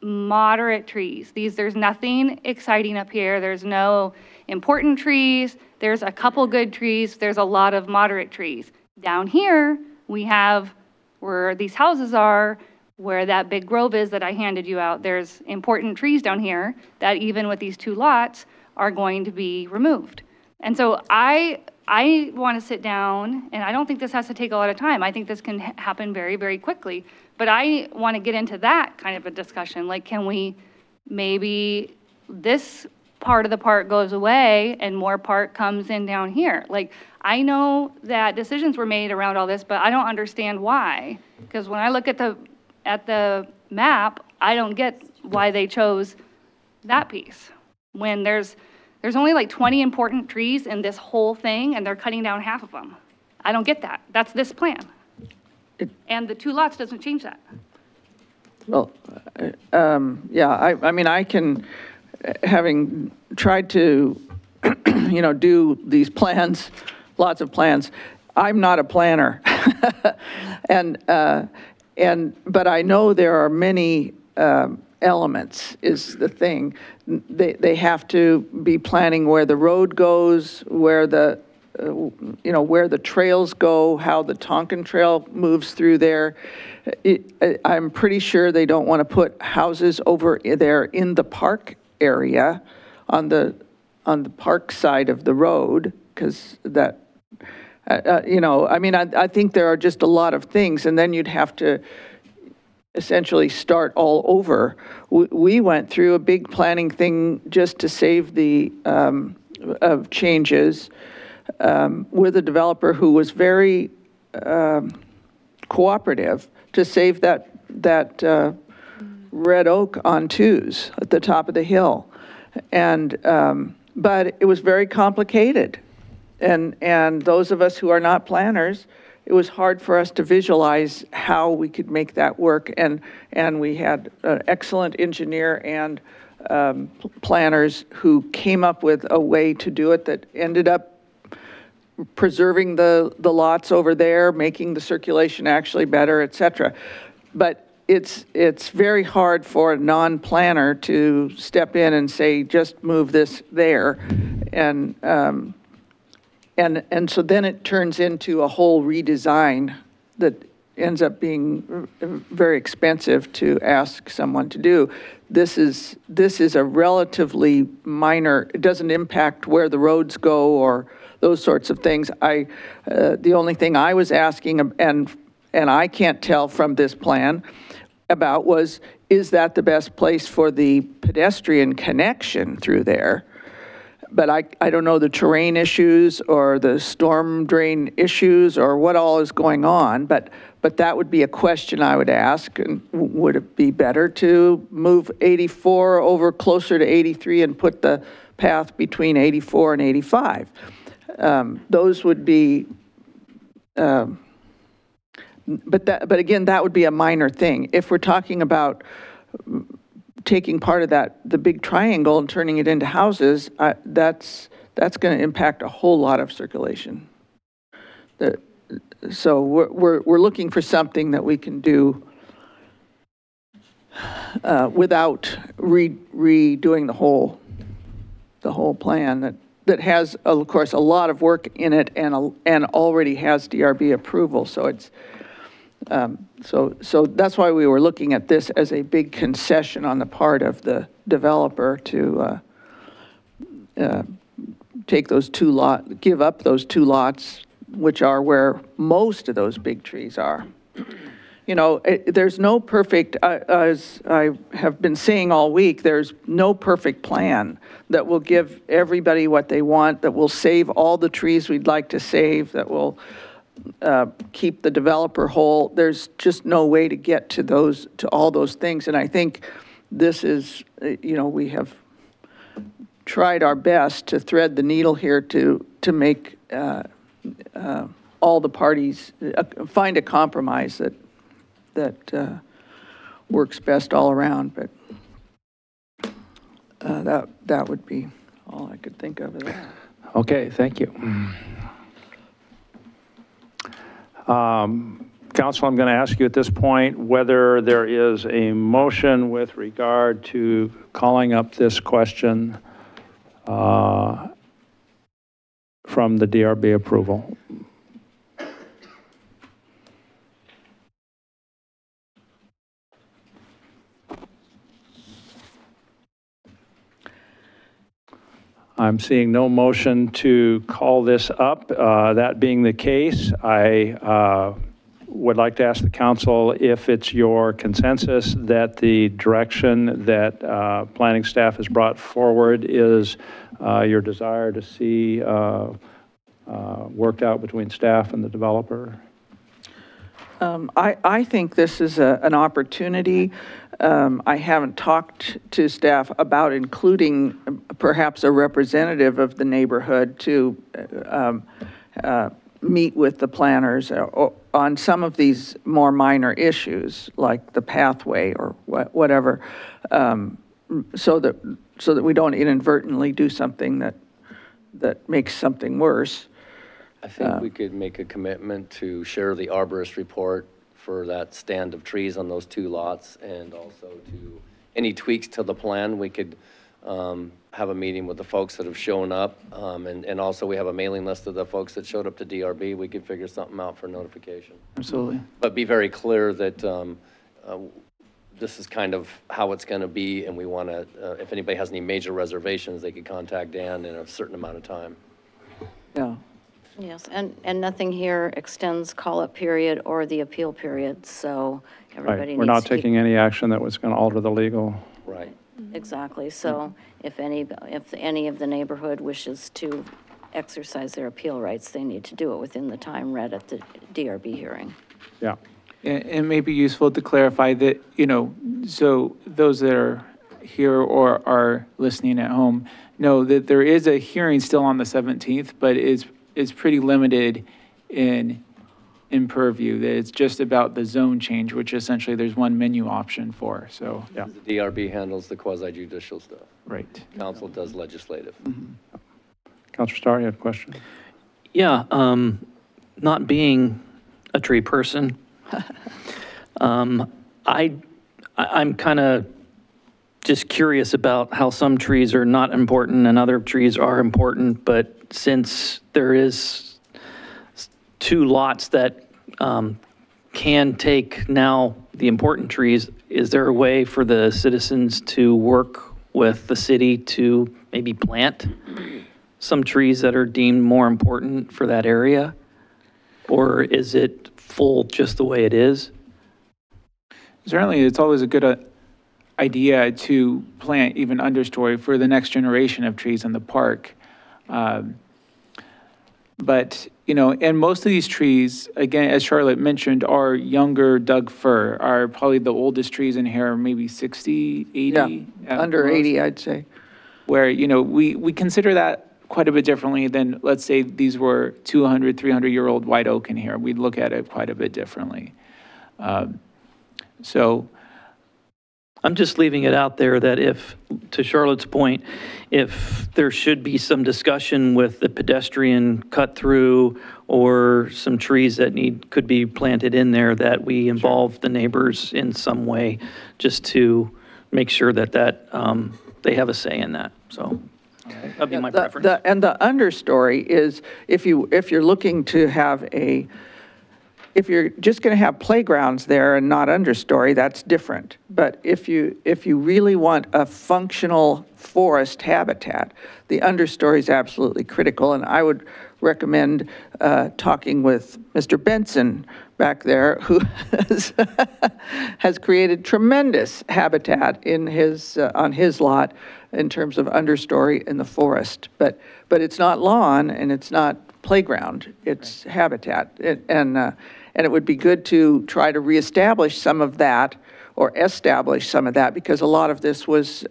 moderate trees. There's nothing exciting up here. There's no important trees. There's a couple good trees. There's a lot of moderate trees. Down here, we have where these houses are, where that big grove is that I handed you out. There's important trees down here that even with these 2 lots are going to be removed. And so I want to sit down, and I don't think this has to take a lot of time. I think this can happen very, very quickly. But I want to get into that kind of a discussion. Like, can we maybe this part of the park goes away and more park comes in down here? Like, I know that decisions were made around all this, but I don't understand why. Because when I look at the map, I don't get why they chose that piece. When there's only like 20 important trees in this whole thing, and they're cutting down half of them. I don't get that. That's this plan. And the 2 lots doesn't change that. Well, yeah, I mean, I can, having tried to, do these plans, lots of plans, I'm not a planner. But I know there are many elements is the thing. They have to be planning where the road goes, where the where the trails go, how the Tonkin Trail moves through there. I'm pretty sure they don't want to put houses over there in the park area on the park side of the road, because that, I mean, I think there are just a lot of things, and then you'd have to essentially start all over. We went through a big planning thing just to save the of changes with a developer who was very cooperative to save that red oak on 2s at the top of the hill, and but it was very complicated, and those of us who are not planners, it was hard for us to visualize how we could make that work, and we had an excellent engineer and planners who came up with a way to do it that ended up preserving the lots over there, making the circulation actually better, et cetera. But it's very hard for a non-planner to step in and say, just move this there. And so then it turns into a whole redesign that ends up being very expensive to ask someone to do. This is a relatively minor, it doesn't impact where the roads go or those sorts of things. The only thing I was asking, and I can't tell from this plan about, was, is that the best place for the pedestrian connection through there? But I don't know the terrain issues or the storm drain issues or what all is going on, but that would be a question I would ask. And would it be better to move 84 over closer to 83 and put the path between 84 and 85? Those would be But again, that would be a minor thing. If we're talking about taking part of the big triangle and turning it into houses, that's going to impact a whole lot of circulation. So we're looking for something that we can do without redoing the whole plan that has, of course, a lot of work in it and already has DRB approval. So it's so that's why we were looking at this as a big concession on the part of the developer to take those give up those 2 lots, which are where most of those big trees are. You know, there's no perfect, as I have been saying all week, there's no perfect plan that will give everybody what they want, that will save all the trees we'd like to save, that will keep the developer whole. There's just no way to get to all those things. And I think this is, you know, we have tried our best to thread the needle here to make all the parties find a compromise that works best all around. But that would be all I could think of. Okay, thank you. Council, I'm going to ask you at this point whether there is a motion with regard to calling up this question from the DRB approval. I'm seeing no motion to call this up. That being the case, I would like to ask the council if it's your consensus that the direction that planning staff has brought forward is your desire to see worked out between staff and the developer. I think this is an opportunity. I haven't talked to staff about including perhaps a representative of the neighborhood to meet with the planners on some of these more minor issues, like the pathway or whatever, so that we don't inadvertently do something that makes something worse. I think we could make a commitment to share the arborist report for that stand of trees on those 2 lots, and also to any tweaks to the plan. We could have a meeting with the folks that have shown up, and also we have a mailing list of the folks that showed up to DRB. We could figure something out for notification. Absolutely. But be very clear that this is kind of how it's going to be, and we want to, if anybody has any major reservations, they could contact Dan in a certain amount of time. Yeah. Yes, and nothing here extends call-up period or the appeal period, so everybody needs We're not to keep- taking any action that was going to alter the legal. Right. Exactly, so if any of the neighborhood wishes to exercise their appeal rights, they need to do it within the time read at the DRB hearing. Yeah. It may be useful to clarify that, you know, so those that are here or are listening at home know that there is a hearing still on the 17th, but it's pretty limited in purview, that it's just about the zone change, which essentially there's one menu option for, so. Yeah. The DRB handles the quasi-judicial stuff. Right. Council does legislative. Councilor Starr, you had a question? Yeah, not being a tree person, I'm kind of just curious about how some trees are not important and other trees are important, but since there is 2 lots that can take now the important trees, is there a way for the citizens to work with the city to maybe plant some trees that are deemed more important for that area? Or is it full just the way it is? Certainly, it's always a good idea to plant even understory for the next generation of trees in the park. But, you know, and most of these trees, again, as Charlotte mentioned, are younger Doug fir, are probably the oldest trees in here, maybe 60, 80. Yeah, under 80, I'd say. Where, you know, we consider that quite a bit differently than, let's say, these were 200, 300-year-old white oak in here. We'd look at it quite a bit differently. So I'm just leaving it out there that if, to Charlotte's point, if there should be some discussion with the pedestrian cut through or some trees that could be planted in there, that we involve the neighbors in some way, just to make sure that they have a say in that. So that'd be my preference. And the understory is, if you're looking to have if you're just going to have playgrounds there and not understory, that's different. But if you really want a functional forest habitat, the understory is absolutely critical. And I would recommend talking with Mr. Benson back there, who has created tremendous habitat in on his lot in terms of understory in the forest. But it's not lawn and it's not playground, it's habitat. And it would be good to try to reestablish some of that, or establish some of that, because a lot of this was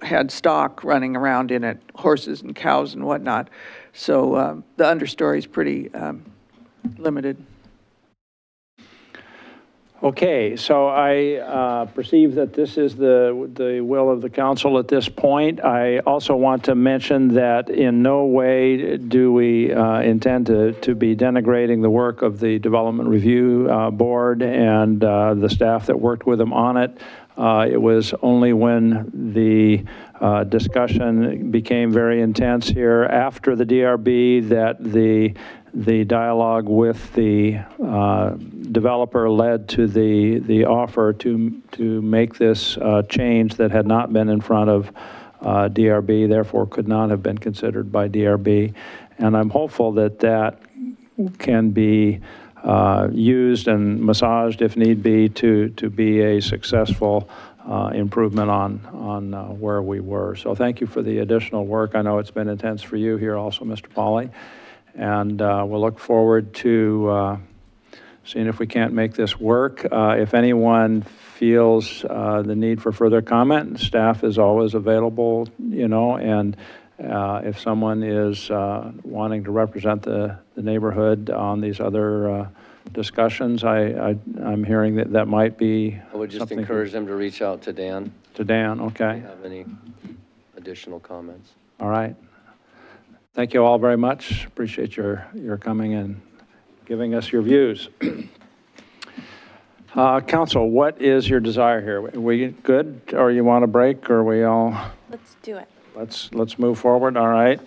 had stock running around in it, horses and cows and whatnot. So the understory is pretty limited. Okay, so I perceive that this is the will of the council at this point. I also want to mention that in no way do we intend to be denigrating the work of the Development Review Board and the staff that worked with them on it. It was only when the discussion became very intense here after the DRB that the dialogue with the developer led to the offer to make this change that had not been in front of DRB, therefore could not have been considered by DRB. And I'm hopeful that that can be used and massaged if need be to be a successful improvement on where we were. So thank you for the additional work. I know it's been intense for you here also, Mr. Pauly. And we'll look forward to seeing if we can't make this work. If anyone feels the need for further comment, staff is always available, and if someone is wanting to represent the neighborhood on these other discussions, I'm hearing that might be I would just something encourage them to reach out to Dan. To Dan, okay. If they have any additional comments. All right. Thank you all very much. Appreciate your coming and giving us your views. Council, what is your desire here? Are we good, or you want a break, or are we all? Let's do it. Let's move forward. All right.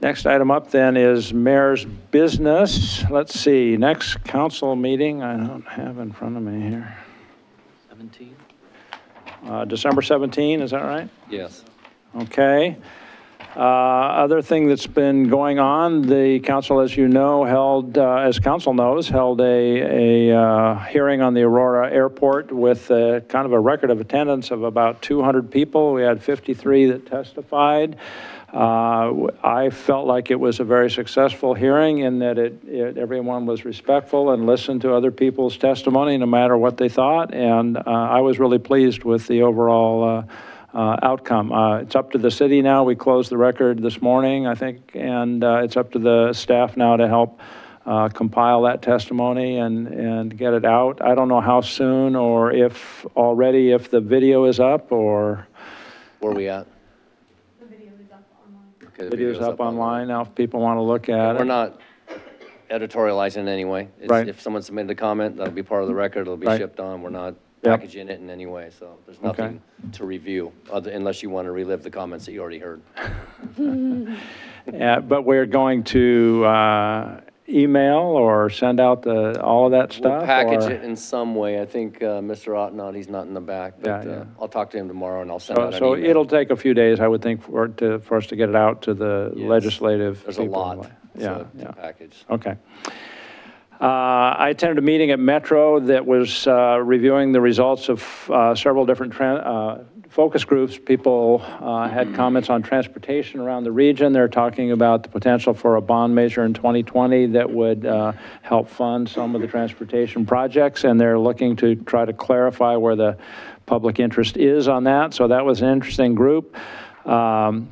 Next item up then is mayor's business. Let's see. Next council meeting, I don't have in front of me here. 17. December 17, is that right? Yes. Okay. Other thing that's been going on, the council, as you know, held, as council knows, held a hearing on the Aurora Airport with kind of a record of attendance of about 200 people. We had 53 that testified. I felt like it was a very successful hearing in that everyone was respectful and listened to other people's testimony no matter what they thought. And I was really pleased with the overall outcome. It's up to the city now. We closed the record this morning, I think, and it's up to the staff now to help compile that testimony and get it out. I don't know how soon or if already, if the video is up or. Where are we at? The video's up online now if people want to look at it. We're not editorializing in any way. Right. If someone submitted a comment, that'll be part of the record. It'll be shipped on. We're not packaging it in any way. So there's nothing to review unless you want to relive the comments that you already heard. But we're going to email or send out all of that stuff? We'll package it in some way. I think Mr. Ottenot, he's not in the back, but I'll talk to him tomorrow and I'll send out an email. So it'll take a few days, I would think, for us to get it out to the legislative people. There's a lot to package. Okay. I attended a meeting at Metro that was reviewing the results of several different focus groups. People had comments on transportation around the region. They're talking about the potential for a bond measure in 2020 that would help fund some of the transportation projects, and they're looking to try to clarify where the public interest is on that. So that was an interesting group. The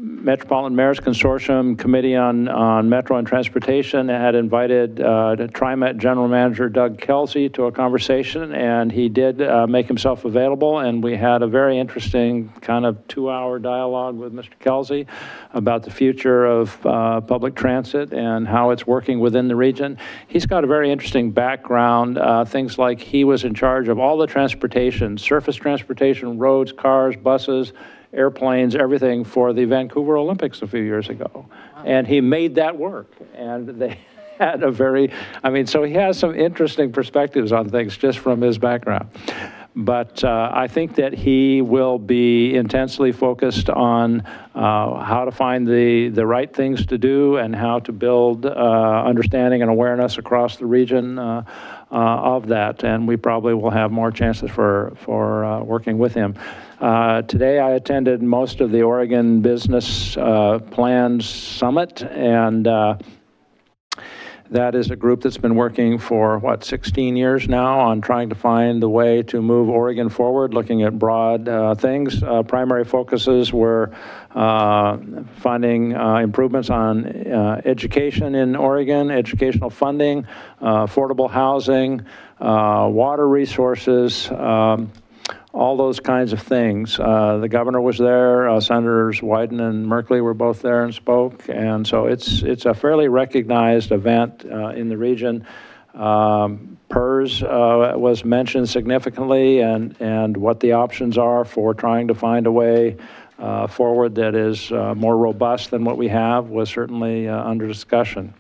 Metropolitan Mayors Consortium Committee on Metro and Transportation had invited TriMet General Manager Doug Kelsey to a conversation, and he did make himself available, and we had a very interesting kind of 2-hour dialogue with Mr. Kelsey about the future of public transit and how it's working within the region. He's got a very interesting background, things like he was in charge of all the transportation, surface transportation, roads, cars, buses, airplanes, everything for the Vancouver Olympics a few years ago. Wow. And he made that work. And they had a very, I mean, so he has some interesting perspectives on things just from his background. But I think that he will be intensely focused on how to find the right things to do and how to build understanding and awareness across the region of that. And we probably will have more chances for working with him. Today I attended most of the Oregon Business Plans Summit, and that is a group that's been working for, 16 years now on trying to find the way to move Oregon forward, looking at broad things. Primary focuses were finding improvements on education in Oregon, educational funding, affordable housing, water resources, all those kinds of things. The governor was there, Senators Wyden and Merkley were both there and spoke, and so it's a fairly recognized event in the region. PERS was mentioned significantly, and what the options are for trying to find a way forward that is more robust than what we have was certainly under discussion.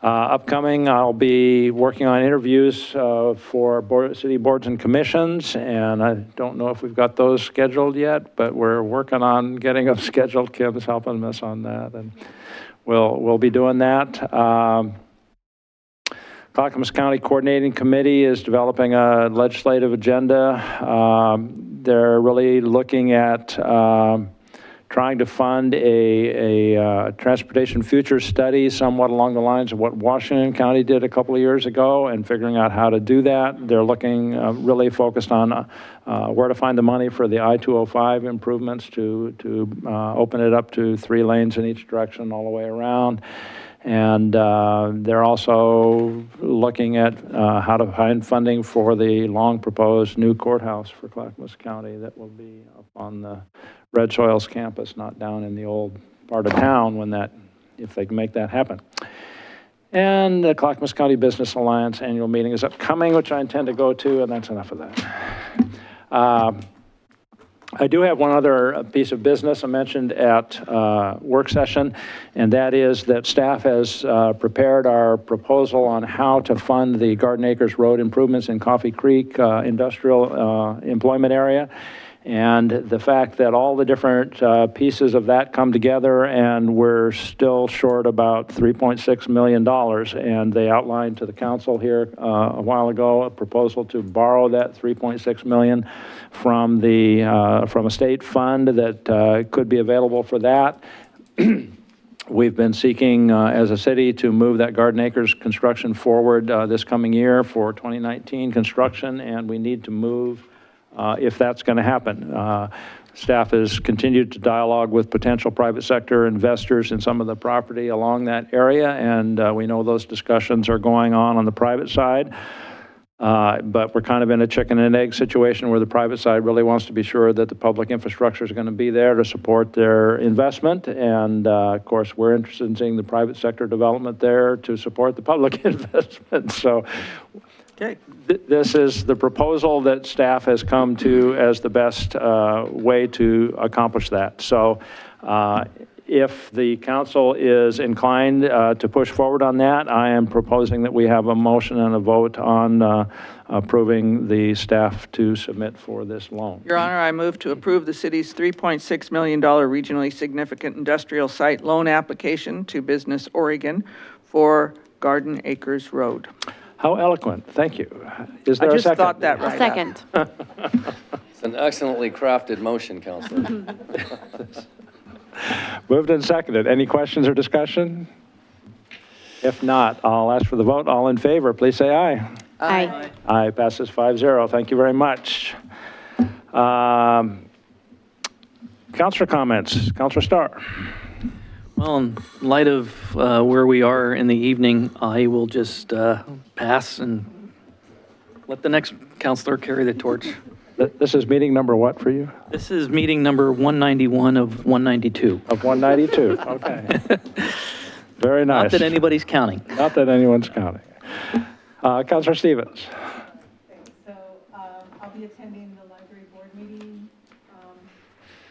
Upcoming, I'll be working on interviews for city boards and commissions, and I don't know if we've got those scheduled yet, but we're working on getting them scheduled. Kim's helping us on that, and we'll be doing that. Clackamas County Coordinating Committee is developing a legislative agenda. They're really looking at trying to fund a transportation future study somewhat along the lines of what Washington County did a couple of years ago, and figuring out how to do that. They're looking really focused on where to find the money for the I-205 improvements to open it up to 3 lanes in each direction all the way around. And they're also looking at how to find funding for the long proposed new courthouse for Clackamas County that will be up on the Red Soils campus, not down in the old part of town if they can make that happen. And the Clackamas County Business Alliance annual meeting is upcoming, which I intend to go to, and that's enough of that. I do have one other piece of business I mentioned at work session, and that is that staff has prepared our proposal on how to fund the Garden Acres Road improvements in Coffee Creek industrial employment area. And the fact that all the different pieces of that come together, and we're still short about $3.6 million. And they outlined to the council here a while ago a proposal to borrow that $3.6 million from a state fund that could be available for that. We've been seeking as a city to move that Garden Acres construction forward this coming year for 2019 construction, and we need to move if that's going to happen. Staff has continued to dialogue with potential private sector investors in some of the property along that area, and we know those discussions are going on the private side. But we're kind of in a chicken and egg situation where the private side really wants to be sure that the public infrastructure is going to be there to support their investment. And of course, we're interested in seeing the private sector development there to support the public investment. So okay. This is the proposal that staff has come to as the best way to accomplish that. So if the council is inclined to push forward on that, I am proposing that we have a motion and a vote on approving the staff to submit for this loan. Your Honor, I move to approve the city's $3.6 million regionally significant industrial site loan application to Business Oregon for Garden Acres Road. How eloquent. Thank you. Is there I a just second? thought that right. Second. It's an excellently crafted motion, Councilor. Moved and seconded. Any questions or discussion? If not, I'll ask for the vote. All in favor, please say aye. Aye. Aye, passes 5-0. Thank you very much. Counselor comments. Counselor Starr. Well, in light of where we are in the evening, I will just pass and let the next counselor carry the torch. This is meeting number what for you? This is meeting number 191 of 192. Of 192, okay. Very nice. Not that anybody's counting. Not that anyone's counting. Counselor Stevens. So I'll be attending the library board meeting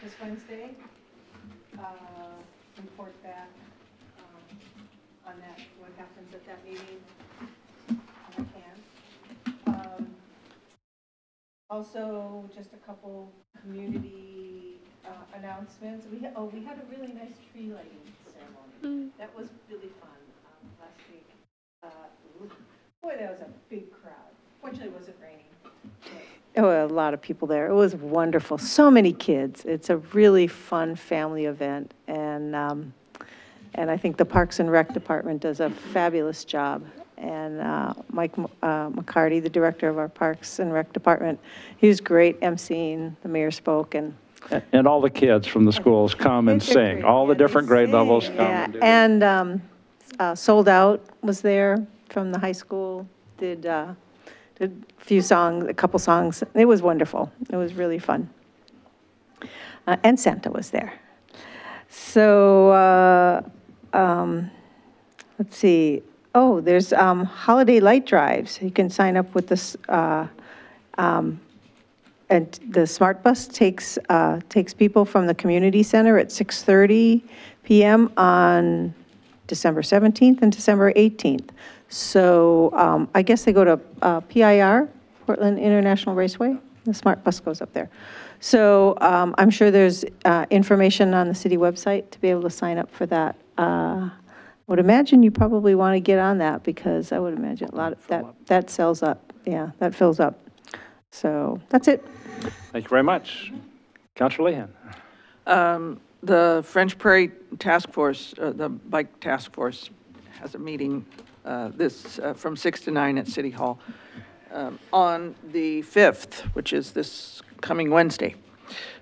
this Wednesday. Report back on that, what happens at that meeting, if I can. Also, just a couple community announcements. We had a really nice tree lighting ceremony. That was really fun last week. Boy, that was a big crowd. Fortunately, it wasn't raining. There were a lot of people there. It was wonderful. So many kids. It's a really fun family event, and I think the Parks and Rec Department does a fabulous job. And Mike McCarty, the director of our Parks and Rec Department, he was great emceeing. The mayor spoke, and all the kids from the schools come and sing. All the different grade levels come and do it. And Sold Out was there from the high school. Did a few songs, a couple songs. It was wonderful. It was really fun. And Santa was there. So let's see. Oh, there's holiday light drives. You can sign up with this. And the Smart Bus takes people from the community center at 6:30 p.m. on December 17th and December 18th. So I guess they go to PIR, Portland International Raceway. The Smart Bus goes up there. So I'm sure there's information on the city website to be able to sign up for that. I would imagine you probably want to get on that, because I would imagine a lot of that sells up. Yeah, that fills up. So that's it. Thank you very much. Councilor Lehan. The French Prairie Task Force, the Bike Task Force, has a meeting from 6 to 9 at City Hall on the 5th, which is this coming Wednesday.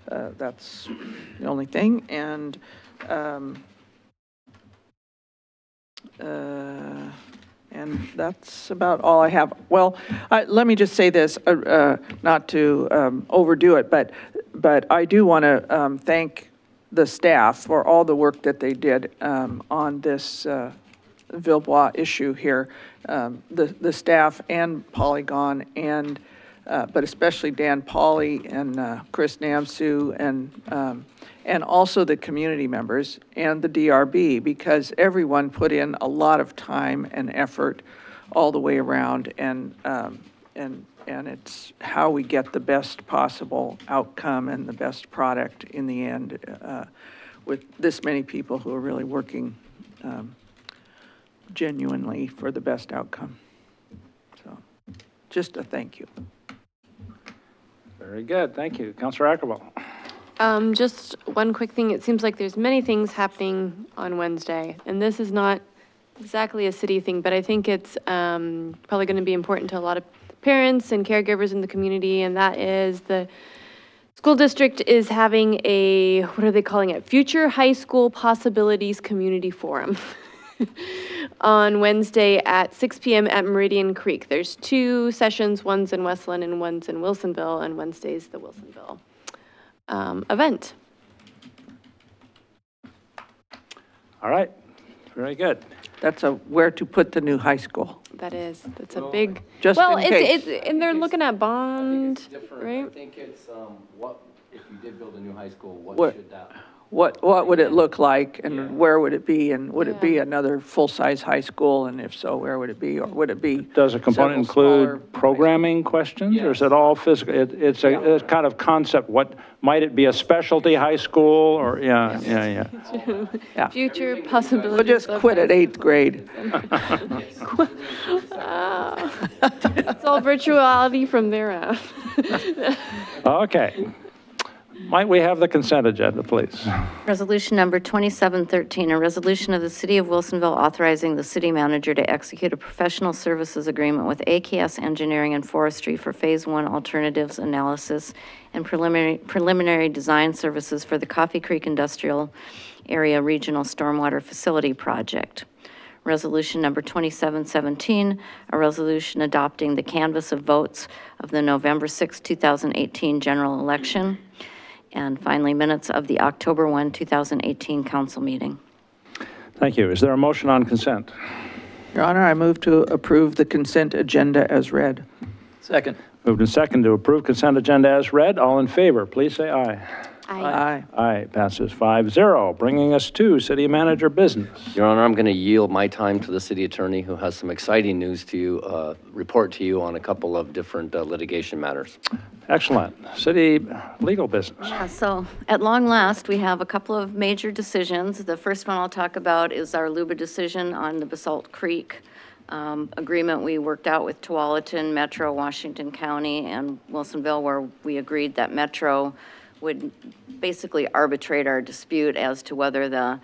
That's the only thing. And that's about all I have. Well, let me just say this, not to overdo it, but I do want to thank the staff for all the work that they did on this Villebois issue here. The staff and Polygon, and but especially Dan Pauly and Chris Namsu, and also the community members and the DRB, because everyone put in a lot of time and effort all the way around, and it's how we get the best possible outcome and the best product in the end, with this many people who are really working genuinely for the best outcome. So just a thank you. Very good. Thank you. Councilor Ackerwell. Just one quick thing. It seems like there's many things happening on Wednesday, and this is not exactly a city thing, but I think it's probably going to be important to a lot of parents and caregivers in the community, and that is the school district is having a, what are they calling it? Future High School Possibilities Community Forum on Wednesday at 6 p.m. at Meridian Creek. There's 2 sessions, one's in Westland and one's in Wilsonville, and Wednesday's the Wilsonville event. All right, very good. That's where to put the new high school. That's a big, just well, in case. and they're looking at bond, right? I think it's, what, if you did build a new high school, what should that? What would it look like, and where would it be, and would it be another full-size high school, and if so, where would it be, or would it be? Does a component include programming questions, or is it all physical? It's a kind of concept. What might it be, a specialty high school, or yeah. Future possibilities. We'll just quit at 8th grade. It's all virtuality from there on. Okay. Might we have the consent agenda, please? Resolution number 2713, a resolution of the City of Wilsonville authorizing the city manager to execute a professional services agreement with AKS Engineering and Forestry for Phase 1 alternatives analysis and preliminary design services for the Coffee Creek Industrial Area Regional Stormwater Facility Project. Resolution number 2717, a resolution adopting the canvass of votes of the November 6, 2018 general election. And finally, minutes of the October 1, 2018 council meeting. Thank you. Is there a motion on consent? Your Honor, I move to approve the consent agenda as read. Second. Moved and second to approve consent agenda as read. All in favor, please say aye. Aye. Aye, passes 5-0, bringing us to city manager business. Your Honor, I'm going to yield my time to the city attorney who has some exciting news to you, report to you on a couple of different litigation matters. Excellent. City legal business. Yeah, so at long last, we have a couple of major decisions. The first one I'll talk about is our LUBA decision on the Basalt Creek agreement we worked out with Tualatin, Metro, Washington County, and Wilsonville, where we agreed that Metro would basically arbitrate our dispute as to whether the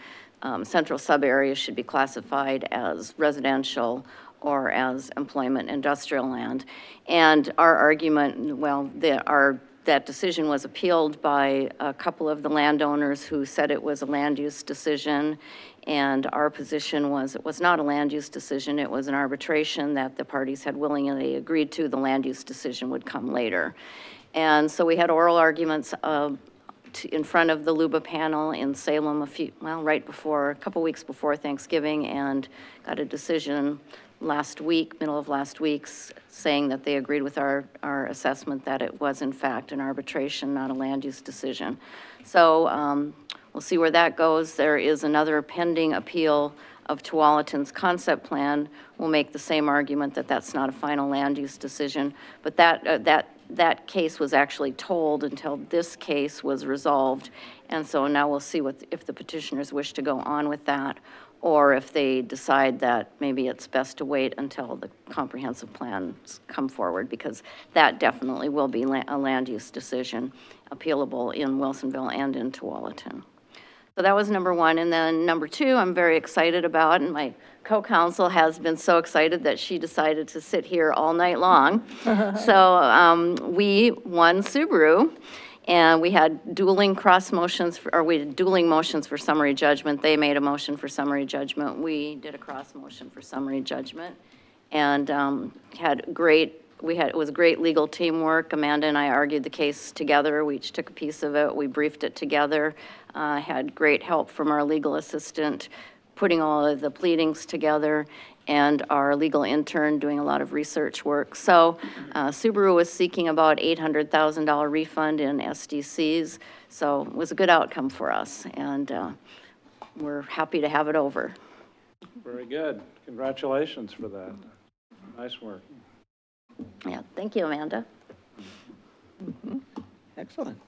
central sub-area should be classified as residential or as employment industrial land. And our argument, well, that decision was appealed by a couple of the landowners who said it was a land use decision. And our position was it was not a land use decision, it was an arbitration that the parties had willingly agreed to. The land use decision would come later. And so we had oral arguments in front of the LUBA panel in Salem a couple weeks before Thanksgiving, and got a decision last week, middle of last week, saying that they agreed with our assessment that it was in fact an arbitration, not a land use decision. So we'll see where that goes. There is another pending appeal of Tualatin's concept plan. We'll make the same argument that that's not a final land use decision, but that case was actually tolled until this case was resolved. And so now we'll see if the petitioners wish to go on with that, or if they decide that maybe it's best to wait until the comprehensive plans come forward, because that definitely will be a land use decision appealable in Wilsonville and in Tualatin. So that was number one. And then number two, I'm very excited about, and my co-counsel has been so excited that she decided to sit here all night long. So we won Subaru, and we had dueling motions for summary judgment. They made a motion for summary judgment. We did a cross motion for summary judgment, and it was great legal teamwork. Amanda and I argued the case together. We each took a piece of it. We briefed it together. Had great help from our legal assistant putting all of the pleadings together, and our legal intern doing a lot of research work. So Subaru was seeking about $800,000 refund in SDCs. So it was a good outcome for us, and we're happy to have it over. Very good. Congratulations for that. Nice work. Yeah, thank you, Amanda. Mm-hmm. Excellent.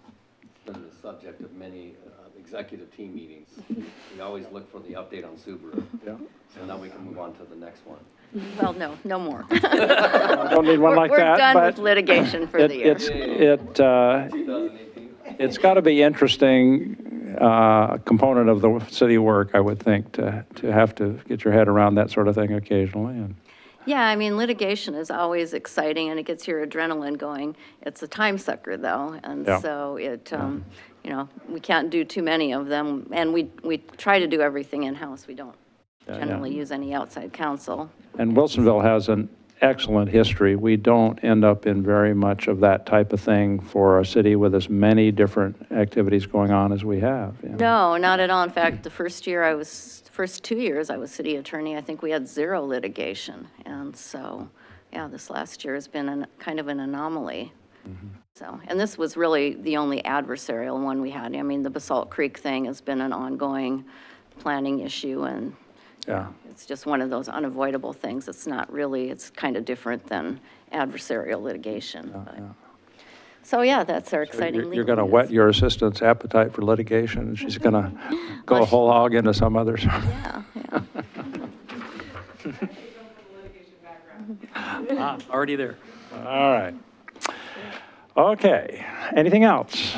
It's been the subject of many executive team meetings. We always look for the update on Subaru. Yeah. So now we can move on to the next one. Well, no more. I don't need one like that. We're done with litigation for the year. It's got to be interesting component of the city work, I would think, to have to get your head around that sort of thing occasionally. And yeah, I mean, litigation is always exciting, and it gets your adrenaline going. It's a time sucker, though, and so it, you know, we can't do too many of them, and we try to do everything in-house. We don't generally use any outside counsel. And Wilsonville has an excellent history. We don't end up in very much of that type of thing for a city with as many different activities going on as we have. Yeah. No, not at all. In fact, the first 2 years I was city attorney, I think we had 0 litigation. And so, yeah, this last year has been kind of an anomaly. Mm-hmm. So, and this was really the only adversarial one we had. I mean, the Basalt Creek thing has been an ongoing planning issue, and it's just one of those unavoidable things. It's not really, it's kind of different than adversarial litigation. So yeah, that's our exciting legal You're going to whet your assistant's appetite for litigation, and she's going to go whole hog into some others. Yeah. Already there. All right. Okay. Anything else?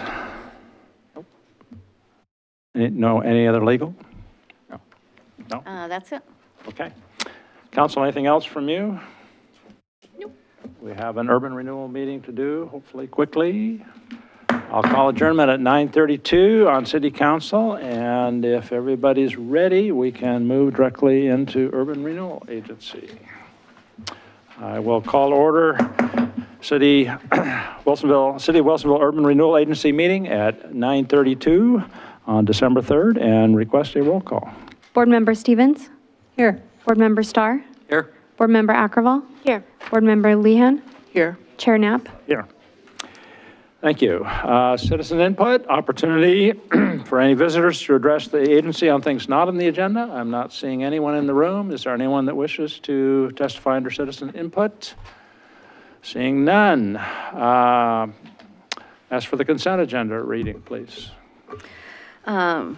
Any other legal? No? That's it. Okay. Council, anything else from you? Nope. We have an urban renewal meeting to do, hopefully quickly. I'll call adjournment at 9:32 on City Council, and if everybody's ready, we can move directly into Urban Renewal Agency. I will call order City of Wilsonville Urban Renewal Agency meeting at 9:32 on December 3rd and request a roll call. Board Member Stevens? Here. Board Member Starr? Here. Board Member Ackerval? Here. Board Member Lehan? Here. Chair Knapp? Here. Thank you. Citizen input, opportunity for any visitors to address the agency on things not on the agenda. I'm not seeing anyone in the room. Is there anyone that wishes to testify under citizen input? Seeing none. As for the consent agenda reading, please. Urban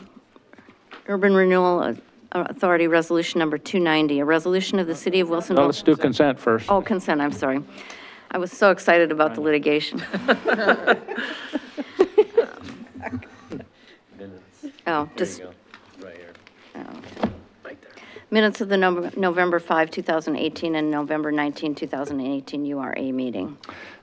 Renewal Authority Resolution Number 290, a resolution of the City of Wilsonville. No, let's do consent first. Oh, consent, I'm sorry. I was so excited about the litigation. Oh, just. Right here. Right there. Minutes of the November 5, 2018 and November 19, 2018 URA meeting.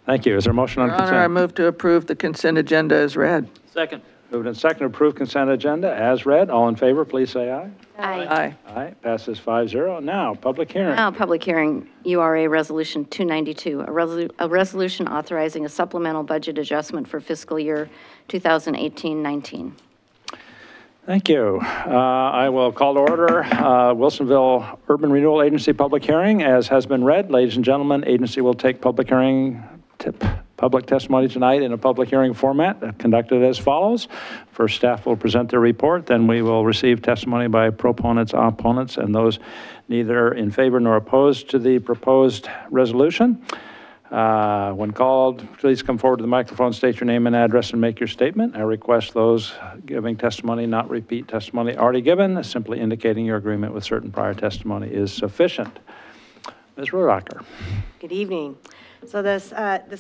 Thank you. Is there a motion on Your consent? Honor, I move to approve the consent agenda as read. Second. Moved and second to approve consent agenda as read. All in favor, please say aye. Aye. Aye. Passes 5-0. Now, public hearing. Now, public hearing, URA Resolution 292, a resolution authorizing a supplemental budget adjustment for fiscal year 2018-19. Thank you. I will call to order Wilsonville Urban Renewal Agency public hearing as has been read. Ladies and gentlemen, agency will take public testimony tonight in a public hearing format conducted as follows. First, staff will present their report, then we will receive testimony by proponents, opponents, and those neither in favor nor opposed to the proposed resolution. When called, please come forward to the microphone, state your name and address, and make your statement. I request those giving testimony not repeat testimony already given, simply indicating your agreement with certain prior testimony is sufficient. Ms. Rohracher. Good evening. So this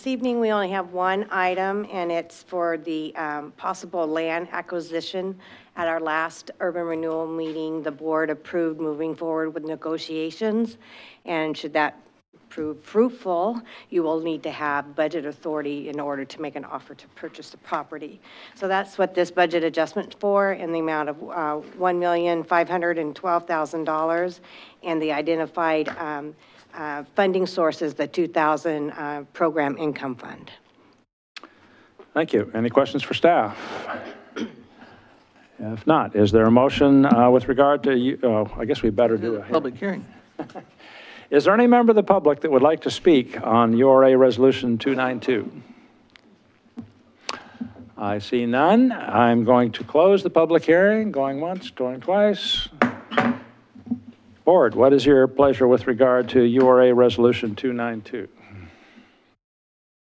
evening, we only have one item, and it's for the possible land acquisition. At our last urban renewal meeting, the board approved moving forward with negotiations, and should that prove fruitful, you will need to have budget authority in order to make an offer to purchase the property. So that's what this budget adjustment for, in the amount of $1,512,000, and the identified funding source is the 2000 program income fund. Thank you. Any questions for staff? If not, is there a motion with regard to, I guess we better do a public hearing. Is there any member of the public that would like to speak on URA Resolution 292? I see none. I'm going to close the public hearing. Going once, going twice. Board, what is your pleasure with regard to URA Resolution 292?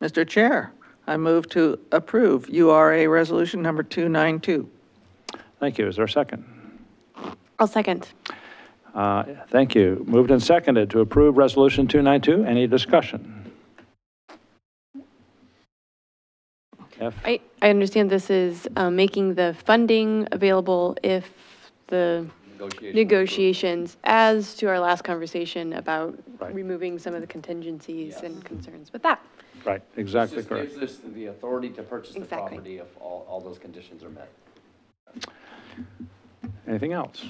Mr. Chair, I move to approve URA Resolution number 292. Thank you. Is there a second? I'll second. Thank you. Moved and seconded to approve Resolution 292. Any discussion? I understand this is making the funding available if the negotiations, as to our last conversation about removing some of the contingencies and concerns with that. Right, exactly correct. Gives us the authority to purchase the property if all those conditions are met. Anything else?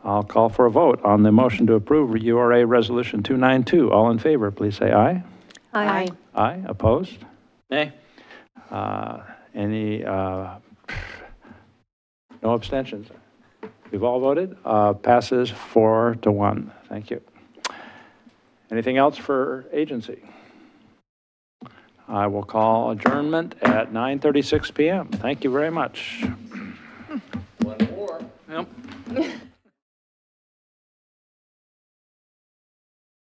I'll call for a vote on the motion to approve URA Resolution 292. All in favor, please say aye. Aye. Aye. Opposed? Nay. Any, no abstentions? We've all voted. Passes 4-1. Thank you. Anything else for agency? I will call adjournment at 9:36 p.m. Thank you very much. One more. Yep.